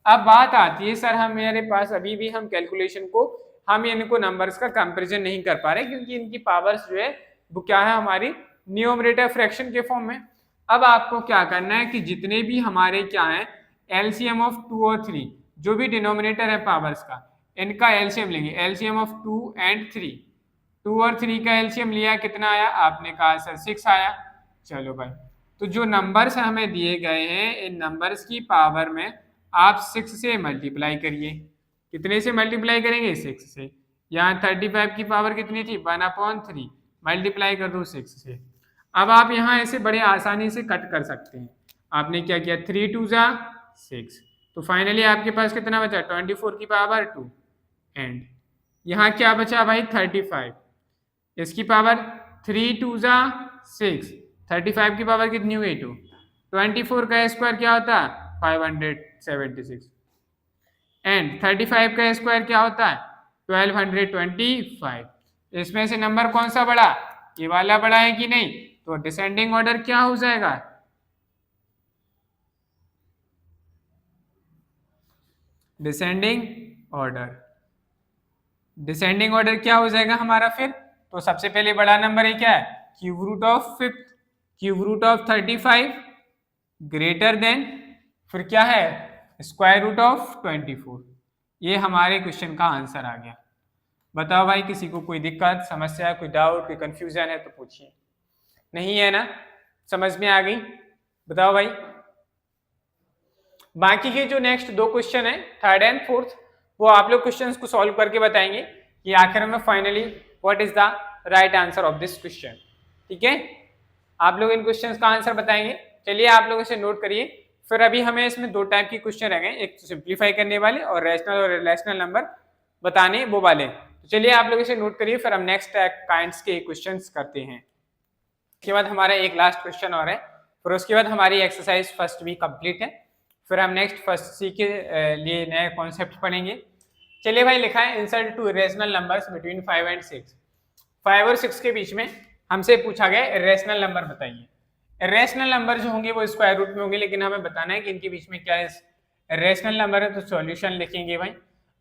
अब बात आती है सर हम मेरे पास अभी भी हम कैलकुलेशन को हम इनको नंबर्स का कंपैरिजन नहीं कर पा रहे क्योंकि इनकी पावर्स जो है वो क्या है हमारी न्यूमरेटर फ्रैक्शन के फॉर्म में। अब आपको क्या करना है कि जितने भी हमारे क्या है एलसीएम ऑफ 2 और 3, जो भी डिनोमिनेटर है पावर्स का, इनका एलसीएम लेंगे, एलसीएम ऑफ 2 एंड 3। 2 और 3 का एलसीएम लिया, कितना आया, आपने कहा सर 6 आया। चलो भाई, तो जो नंबर्स हमें दिए गए हैं इन नंबर्स की पावर में आप 6 से मल्टीप्लाई करिए। कितने से मल्टीप्लाई करेंगे, 6 से। यहाँ 35 की पावर कितनी थी 1/3, मल्टीप्लाई कर दो 6 से। अब आप यहाँ ऐसे बड़े आसानी से कट कर सकते हैं। आपने क्या किया 3 2 जा 6, तो फाइनली आपके पास कितना बचा 24 की पावर 2 एंड यहाँ क्या बचा भाई 35, इसकी पावर 3 2 जा 6, 35 की पावर कितनी हुई 2, 24 का स्क्वायर क्या होता है 576 एंड 35 का स्क्वायर क्या होता है 1225। इसमें से नंबर कौन सा बड़ा, ये वाला बड़ा है कि नहीं, तो डिसेंडिंग ऑर्डर क्या हो जाएगा, डिसेंडिंग ऑर्डर क्या हो जाएगा हमारा फिर, तो सबसे पहले बड़ा नंबर है क्या है cube root of 5, cube root of 35 greater than फिर क्या है स्क्वायर रूट ऑफ 24। ये हमारे क्वेश्चन का आंसर आ गया। बताओ भाई किसी को कोई दिक्कत समस्या कोई डाउट कोई कंफ्यूजन है तो पूछिए। नहीं है ना, समझ में आ गई, बताओ भाई। बाकी के जो नेक्स्ट दो क्वेश्चन है थर्ड एंड फोर्थ, वो आप लोग क्वेश्चंस को सॉल्व करके बताएंगे कि आखिर में finally what is the right answer of this question. ठीक है, आप लोग इन क्वेश्चंस का आंसर बताएंगे। चलिए आप लोग इसे नोट करिए। फिर अभी हमें इसमें दो टाइप की क्वेश्चन रह गए, एक तो सिंप्लीफाई करने वाले और रैशनल और रिलेशनल नंबर बताने वो वाले। तो चलिए आप लोग इसे नोट करिए, फिर हम नेक्स्ट काइंड्स के क्वेश्चंस करते हैं। उसके बाद हमारा एक लास्ट क्वेश्चन और है, फिर उसके बाद हमारी एक्सरसाइज फर्स्ट भी कंप्लीट है, फिर हम नेक्स्ट फर्स्ट सी के लिए नए कॉन्सेप्ट पढ़ेंगे। चलिए भाई लिखा है insert two irrational numbers between 5 and 6। 5 और 6 के बीच में हमसे पूछा गया इरेशनल नंबर बताइए। इरेशनल नंबर जो होंगे वो स्क्वायर रूट में होंगे, लेकिन हमें बताना है कि इनके बीच में क्या है इरेशनल नंबर है। तो सॉल्यूशन लिखेंगे भाई,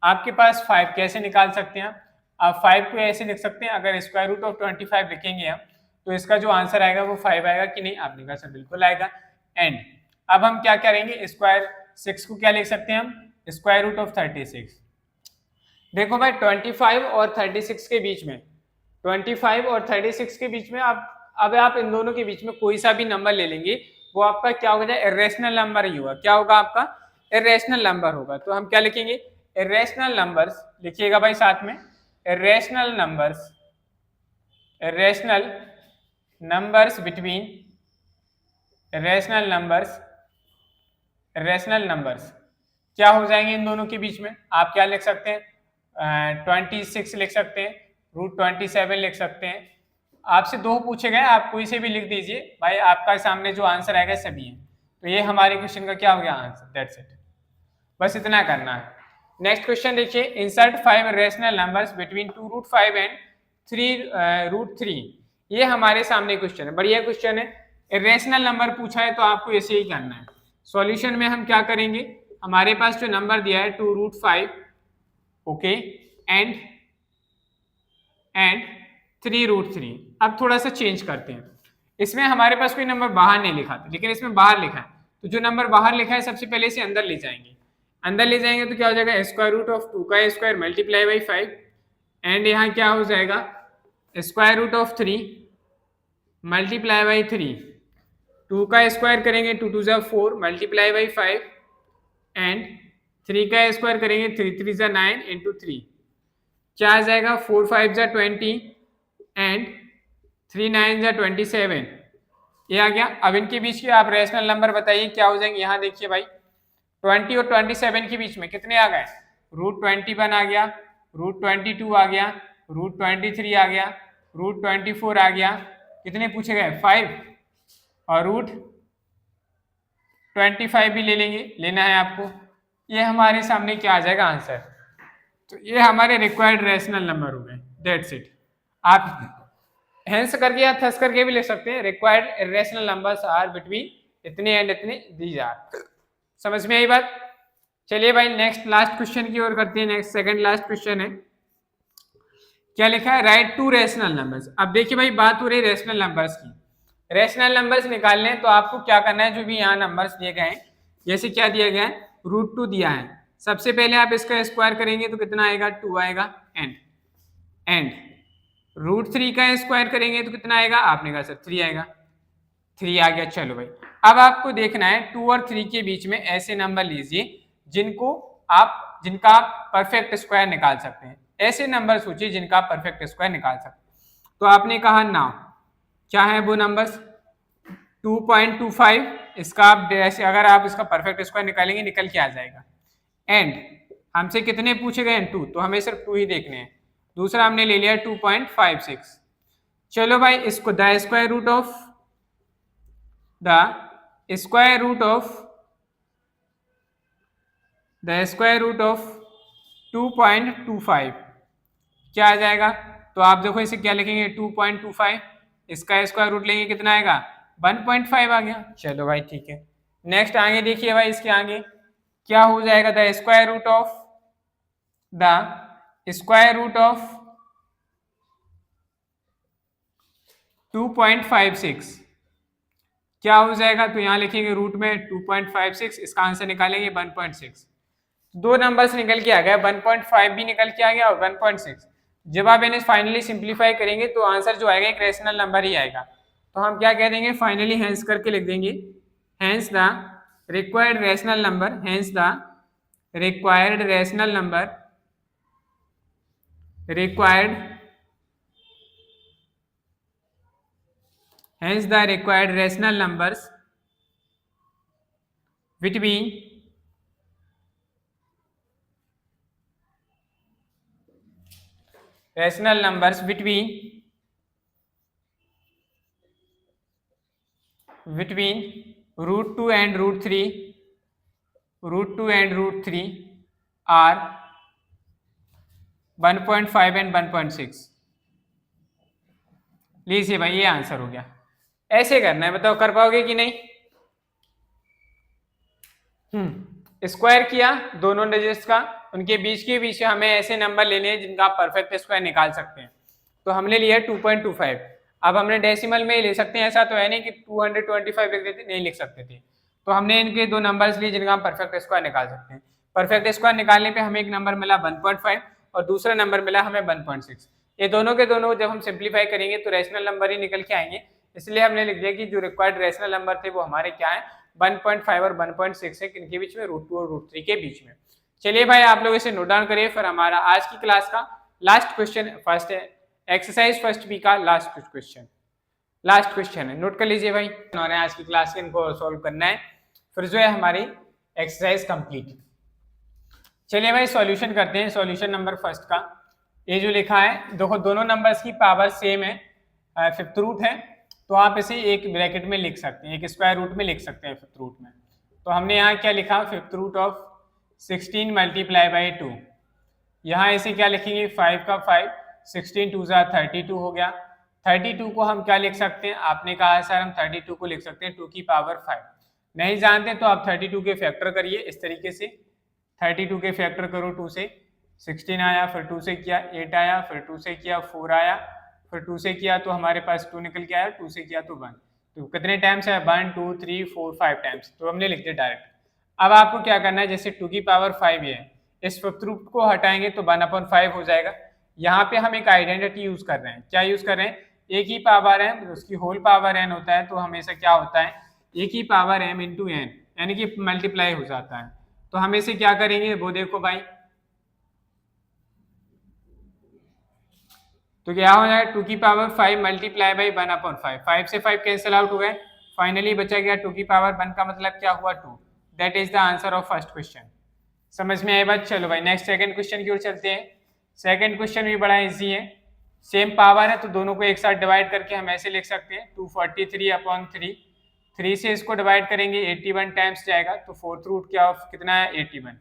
आपके पास 5 कैसे निकाल सकते हैं आप 5 को ऐसे लिख सकते हैं, अगर स्क्वायर रूट ऑफ 25 लिखेंगे हम तो इसका जो आंसर आएगा वो 5 आएगा कि नहीं, आपने कहा सर बिल्कुल आएगा। एंड अब हम क्या करेंगे, स्क्वायर 6 को क्या लिख सकते हैं हम स्क्वायर रूट ऑफ 36। देखो भाई 25 और 36 के बीच में 25 और 36 के बीच में आप इन दोनों के बीच में कोई सा भी नंबर ले लेंगे, वो आपका क्या होगा इरेशनल नंबर ही होगा। क्या होगा आपका इरेशनल नंबर होगा। तो हम क्या लिखेंगे इरेशनल नंबर्स, लिखिएगा भाई साथ में irrational numbers between rational numbers क्या हो जाएंगे इन दोनों के बीच में। आप क्या लिख सकते हैं 26 लिख सकते हैं, रूट 27 लिख सकते हैं। आपसे दो पूछे गए, आप कोई से भी लिख दीजिए भाई, आपका सामने जो आंसर आएगा सभी है। तो ये हमारे क्वेश्चन का क्या हो गया आंसर, दैट्स इट, बस इतना करना है। नेक्स्ट क्वेश्चन देखिए, insert 5 rational numbers between 2 root 5 and 3 root 3। ये हमारे सामने क्वेश्चन है, बढ़िया क्वेश्चन है। इरेशनल नंबर पूछा है तो आपको ऐसे ही करना है। सॉल्यूशन में हम क्या करेंगे, हमारे पास जो नंबर दिया है 2 रूट 5 ओके एंड 3 रूट 3। अब थोड़ा सा चेंज करते हैं, इसमें हमारे पास कोई नंबर बाहर नहीं लिखा था, लेकिन इसमें बाहर लिखा है। तो जो नंबर बाहर लिखा है सबसे पहले इसे अंदर ले जाएंगे। अंदर ले जाएंगे तो क्या हो जाएगा स्क्वायर रूट ऑफ 2 का स्क्वायर मल्टीप्लाई बाई 5 एंड यहाँ क्या हो जाएगा square root of 3 multiply by 3। 2 का स्क्वायर करेंगे 2 2 4 मल्टीप्लाई बाई 5 एंड 3 का स्क्वायर करेंगे 3 3 9 इंटू 3। क्या आ जाएगा 4 5 20 एंड 3 9 27। ये आ गया। अब इनके बीच के आप रेशनल नंबर बताइए क्या हो जाएंगे। यहाँ देखिए भाई 20 और 27 के बीच में कितने आ गए, रूट 21 आ गया, रूट 22 आ गया, रूट 23 आ गया, रूट 24 आ गया, कितने पूछे गए 5, और रूट 25 भी ले लेंगे, लेना है आपको। ये हमारे सामने क्या आ जाएगा आंसर। तो ये हमारे रिक्वायर्ड रेशनल नंबर हो गए, दैट्स इट। आप हेंस करके या थस करके भी लिख सकते हैं, required rational numbers are between इतने एंड इतने, दीज आर। समझ में आई बात। चलिए भाई नेक्स्ट लास्ट क्वेश्चन की ओर करते हैं। नेक्स्ट सेकंड लास्ट क्वेश्चन है, क्या लिखा है राइट टू रेशनल नंबर्स। अब देखिए भाई बात हो रही है रेशनल नंबर्स की। रेशनल नंबर्स निकालने हैं तो आपको क्या करना है, जो भी यहाँ नंबर्स दिए गए हैं, जैसे क्या दिया गया है रूट 2 दिया है, सबसे पहले आप इसका स्क्वायर करेंगे तो कितना आएगा 2 आएगा एंड रूट 3 का स्क्वायर करेंगे तो कितना आएगा, आपने कहा सर 3 आएगा, 3 आ गया। चलो भाई अब आपको देखना है 2 और 3 के बीच में ऐसे नंबर लीजिए जिनका आप परफेक्ट स्क्वायर निकाल सकते हैं। ऐसे नंबर सोचिए जिनका आप परफेक्ट स्क्वायर निकाल सकते। तो आपने कहा ना क्या है वो नंबर्स 2.25, इसका आप ऐसे अगर आप इसका परफेक्ट स्क्वायर निकालेंगे निकल के आ जाएगा। एंड हमसे कितने पूछे गए हैं 2, तो हमें सिर्फ 2 ही देखने हैं। दूसरा हमने ले लिया 2.56। चलो भाई इसको द स्क्वायर रूट ऑफ 2.25 क्या आ जाएगा? तो आप देखो इसे क्या लिखेंगे 2.25, इसका स्क्वायर रूट लेंगे कितना आएगा 1.5 आ गया। चलो भाई ठीक है। नेक्स्ट आगे देखिए भाई, इसके आगे क्या हो जाएगा द स्क्वायर रूट ऑफ 2.56 क्या हो जाएगा? तो यहाँ लिखेंगे रूट में 2.56, इसका आंसर निकालेंगे 1.6। दो नंबर्स निकल के आ गया, 1.5 भी निकल के आ गया और 1.6। जब आप इन्हें फाइनली सिंप्लीफाई करेंगे तो आंसर जो आएगा एक रेशनल नंबर ही आएगा। तो हम क्या कह देंगे फाइनली हेंस करके लिख देंगे hence the required rational number, hence the required rational number hence the required rational numbers between root 2 and root 3 are 1.5 and 1.6। लीजिए भाई ये आंसर हो गया। ऐसे करना है, बताओ कर पाओगे कि नहीं? स्क्वायर किया दोनों डिजिट्स का, उनके बीच के बीच हमें ऐसे नंबर लेने हैं जिनका आप परफेक्ट स्क्वायर निकाल सकते हैं। तो हमने लिया 2.25। अब हमने डेसिमल में ही ले सकते हैं, ऐसा तो है नहीं कि 225 लिख देते, नहीं लिख सकते थे। तो हमने इनके दो नंबर्स लिए जिनका हम परफेक्ट स्क्वायर निकाल सकते हैं। परफेक्ट स्क्वायर निकालने पे हमें एक नंबर मिला 1.5 और दूसरा नंबर मिला हमें 1.6। ये दोनों के दोनों जब हम सिंप्लीफाई करेंगे तो रैशनल नंबर ही निकल के आएंगे, इसलिए हमने लिख दिया कि जो रिक्वायर्ड रैशनल नंबर थे वो हमारे क्या है 1.5 और 1.6 है, किनके बीच में रूट 2 और रूट 3 के बीच में। चलिए भाई आप लोग इसे नोट डाउन करिए, फिर हमारा आज की क्लास का लास्ट क्वेश्चन फर्स्ट है, एक्सरसाइज फर्स्ट बी का लास्ट क्वेश्चन है, नोट कर लीजिए भाई। और आज की क्लास के इनको सॉल्व करना है, फिर जो है हमारी एक्सरसाइज कंप्लीट। चलिए भाई सॉल्यूशन करते हैं। सॉल्यूशन नंबर फर्स्ट का ये जो लिखा है, देखो दोनों नंबर्स की पावर सेम है, फिफ्थ रूट है, तो आप इसे एक ब्रैकेट में लिख सकते हैं, एक स्क्वायर रूट में लिख सकते हैं फिफ्थ रूट में। तो हमने यहाँ क्या लिखा fifth root of 16 multiply by 2। यहाँ इसे क्या लिखेंगे 5 का 5, 16 2 जा 32 हो गया। 32 को हम क्या लिख सकते हैं, आपने कहा है सर हम 32 को लिख सकते हैं 2 की पावर 5। नहीं जानते तो आप 32 के फैक्टर करिए इस तरीके से, 32 के फैक्टर करो 2 से, 16 आया, फिर 2 से किया 8 आया, फिर 2 से किया 4 आया, फिर 2 से किया तो हमारे पास 2 निकल के आया, 2 से किया तो 1। तो कितने टाइम्स है 1 2 3 4 5 टाइम्स, तो हमने लिख दिया डायरेक्ट। अब आपको क्या करना है, जैसे 2 की पावर 5 है, इस फिफ्थ रूट को हटाएंगे तो 1/5 हो जाएगा। यहाँ पे हम एक आइडेंटिटी यूज कर रहे हैं, क्या यूज कर रहे हैं, एक ही पावर है उसकी होल पावर n होता है, तो हमेशा क्या होता है एक ही पावर m इंटू n, यानी कि मल्टीप्लाई हो जाता है। तो हम इसे क्या करेंगे वो देखो भाई, तो क्या हो जाएगा 2 की पावर 5 मल्टीप्लाई बाई 1/5, 5 से 5 कैंसिल आउट हो गए, फाइनली बचा गया 2 की पावर 1 का मतलब क्या हुआ 2। That is the answer of first question. समझ में आई बात? चलो भाई नेक्स्ट सेकंड क्वेश्चन की ओर चलते हैं। सेकंड क्वेश्चन भी बड़ा इजी है, सेम पावर है तो दोनों को एक साथ डिवाइड करके हम ऐसे लिख सकते हैं 243/3। 3 से इसको डिवाइड करेंगे 81 टाइम्स जाएगा, तो फोर्थ रूट क्या कितना है 81।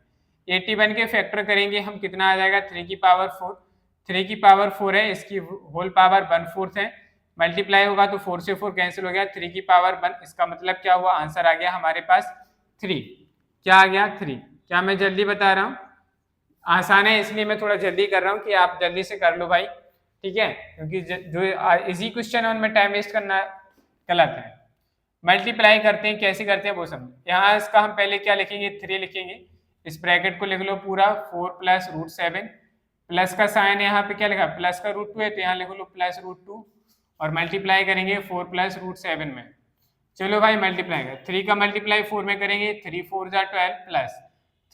81 के फैक्टर करेंगे हम कितना आ जाएगा 3 की पावर 4। 3 की पावर 4 है, इसकी होल पावर 1/4 है, मल्टीप्लाई होगा तो 4 से 4 कैंसिल हो गया, 3 की पावर 1, इसका मतलब क्या हुआ आंसर आ गया हमारे पास 3। क्या आ गया 3। क्या मैं जल्दी बता रहा हूँ, आसान है इसलिए मैं थोड़ा जल्दी कर रहा हूँ कि आप जल्दी से कर लो भाई, ठीक है, क्योंकि जो इजी क्वेश्चन है उनमें टाइम वेस्ट करना गलत है। मल्टीप्लाई करते हैं, कैसे करते हैं वो समझो। यहाँ इसका हम पहले क्या लिखेंगे 3 लिखेंगे, इस ब्रैकेट को लिख लो पूरा 4 प्लस रूट 7, प्लस का साइन यहाँ पे क्या लिखा प्लस का रूट 2 है तो यहाँ लिख लो प्लस रूट 2, और मल्टीप्लाई करेंगे 4 प्लस रूट 7 में। चलो भाई मल्टीप्लाई कर, 3 का मल्टीप्लाई 4 में करेंगे 3 4 जा 12 प्लस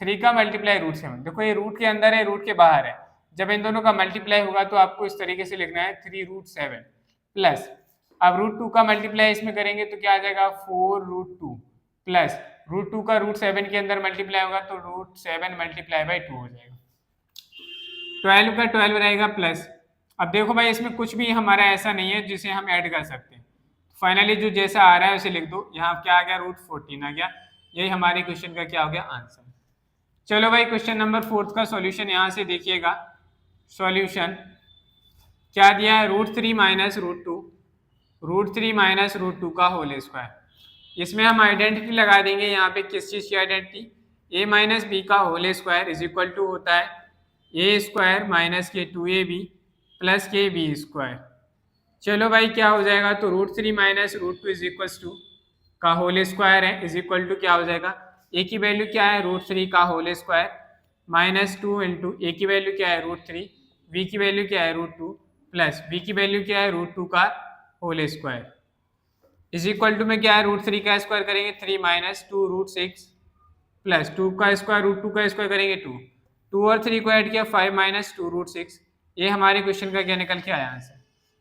3 का मल्टीप्लाई रूट 7। देखो ये रूट के अंदर है रूट के बाहर है, जब इन दोनों का मल्टीप्लाई होगा तो आपको इस तरीके से लिखना है 3√7 प्लस, अब √2 का मल्टीप्लाई इसमें करेंगे तो क्या आ जाएगा 4√2 प्लस √2 का √7 के अंदर मल्टीप्लाई होगा तो √7 मल्टीप्लाई बाई 2 हो जाएगा, 12 का 12 रहेगा प्लस। अब देखो भाई इसमें कुछ भी हमारा ऐसा नहीं है जिसे हम ऐड कर सकते हैं, फाइनली जो जैसा आ रहा है उसे लिख दो। यहाँ क्या आ गया √14 आ गया, यही हमारे क्वेश्चन का क्या हो गया आंसर। चलो भाई क्वेश्चन नंबर 4 का सॉल्यूशन यहाँ से देखिएगा। सॉल्यूशन क्या दिया है √3 माइनस √2 माइनस √2 का होल स्क्वायर। इसमें हम आइडेंटिटी लगा देंगे यहाँ पे, किस चीज़ की आइडेंटिटी, a माइनस बी का whole square is equal to होता है a स्क्वायर माइनस के 2ab प्लस के बी स्क्वायर। चलो भाई क्या हो जाएगा, तो √3 माइनस √2 इज इक्वल टू का होल स्क्वायर है इज इक्वल टू क्या हो जाएगा, a की वैल्यू क्या है √3 का whole square minus 2 into a की वैल्यू क्या है √3, b की वैल्यू क्या है √2 प्लस b की वैल्यू क्या है √2 का whole square is equal to में क्या है √3 का स्क्वायर करेंगे 3 माइनस 2√6 प्लस 2 का स्क्वायर √2 का स्क्वायर करेंगे 2 और 3 को ऐड किया 5 माइनस 2√6। ये हमारे क्वेश्चन का क्या निकल के आया आंसर।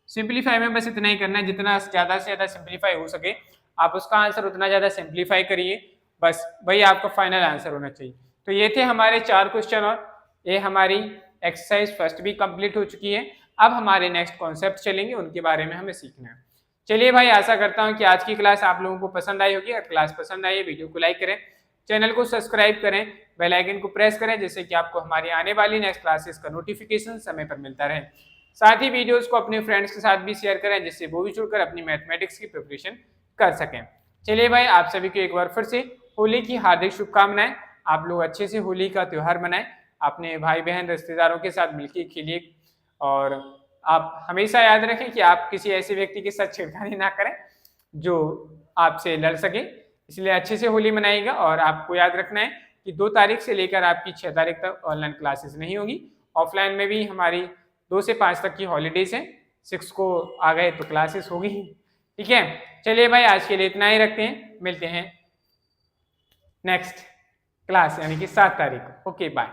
सिंपलीफाई में बस इतना ही करना है, जितना ज़्यादा से ज़्यादा सिंपलीफाई हो सके आप उसका आंसर उतना ज़्यादा सिंपलीफाई करिए, बस वही आपका फाइनल आंसर होना चाहिए। तो ये थे हमारे 4 क्वेश्चन और ये हमारी एक्सरसाइज फर्स्ट भी कंप्लीट हो चुकी है। अब हमारे नेक्स्ट कॉन्सेप्ट चलेंगे, उनके बारे में हमें सीखना है। चलिए भाई, आशा करता हूँ कि आज की क्लास आप लोगों को पसंद आई होगी। अगर क्लास पसंद आई है वीडियो को लाइक करें, चैनल को सब्सक्राइब करें, बेल आइकन को प्रेस करें जिससे कि आपको हमारी आने वाली नेक्स्ट क्लासेस का नोटिफिकेशन समय पर मिलता रहे। साथ ही वीडियोस को अपने फ्रेंड्स के साथ भी शेयर करें जिससे वो भी जुड़कर अपनी मैथमेटिक्स की प्रिपरेशन कर सकें। चलिए भाई, आप सभी को एक बार फिर से होली की हार्दिक शुभकामनाएं। आप लोग अच्छे से होली का त्यौहार मनाएं, अपने भाई बहन रिश्तेदारों के साथ मिलकर खेलिए और आप हमेशा याद रखें कि आप किसी ऐसे व्यक्ति के साथ छेड़खानी ना करें जो आपसे लड़ सके। इसलिए अच्छे से होली मनाइएगा और आपको याद रखना है कि 2 तारीख से लेकर आपकी 6 तारीख तक ऑनलाइन क्लासेस नहीं होगी। ऑफलाइन में भी हमारी 2 से 5 तक की हॉलीडेज हैं, 6 को आ गए तो क्लासेस होगी ही। ठीक है, चलिए भाई आज के लिए इतना ही रखते हैं, मिलते हैं नेक्स्ट क्लास यानी कि 7 तारीख को। Okay bye.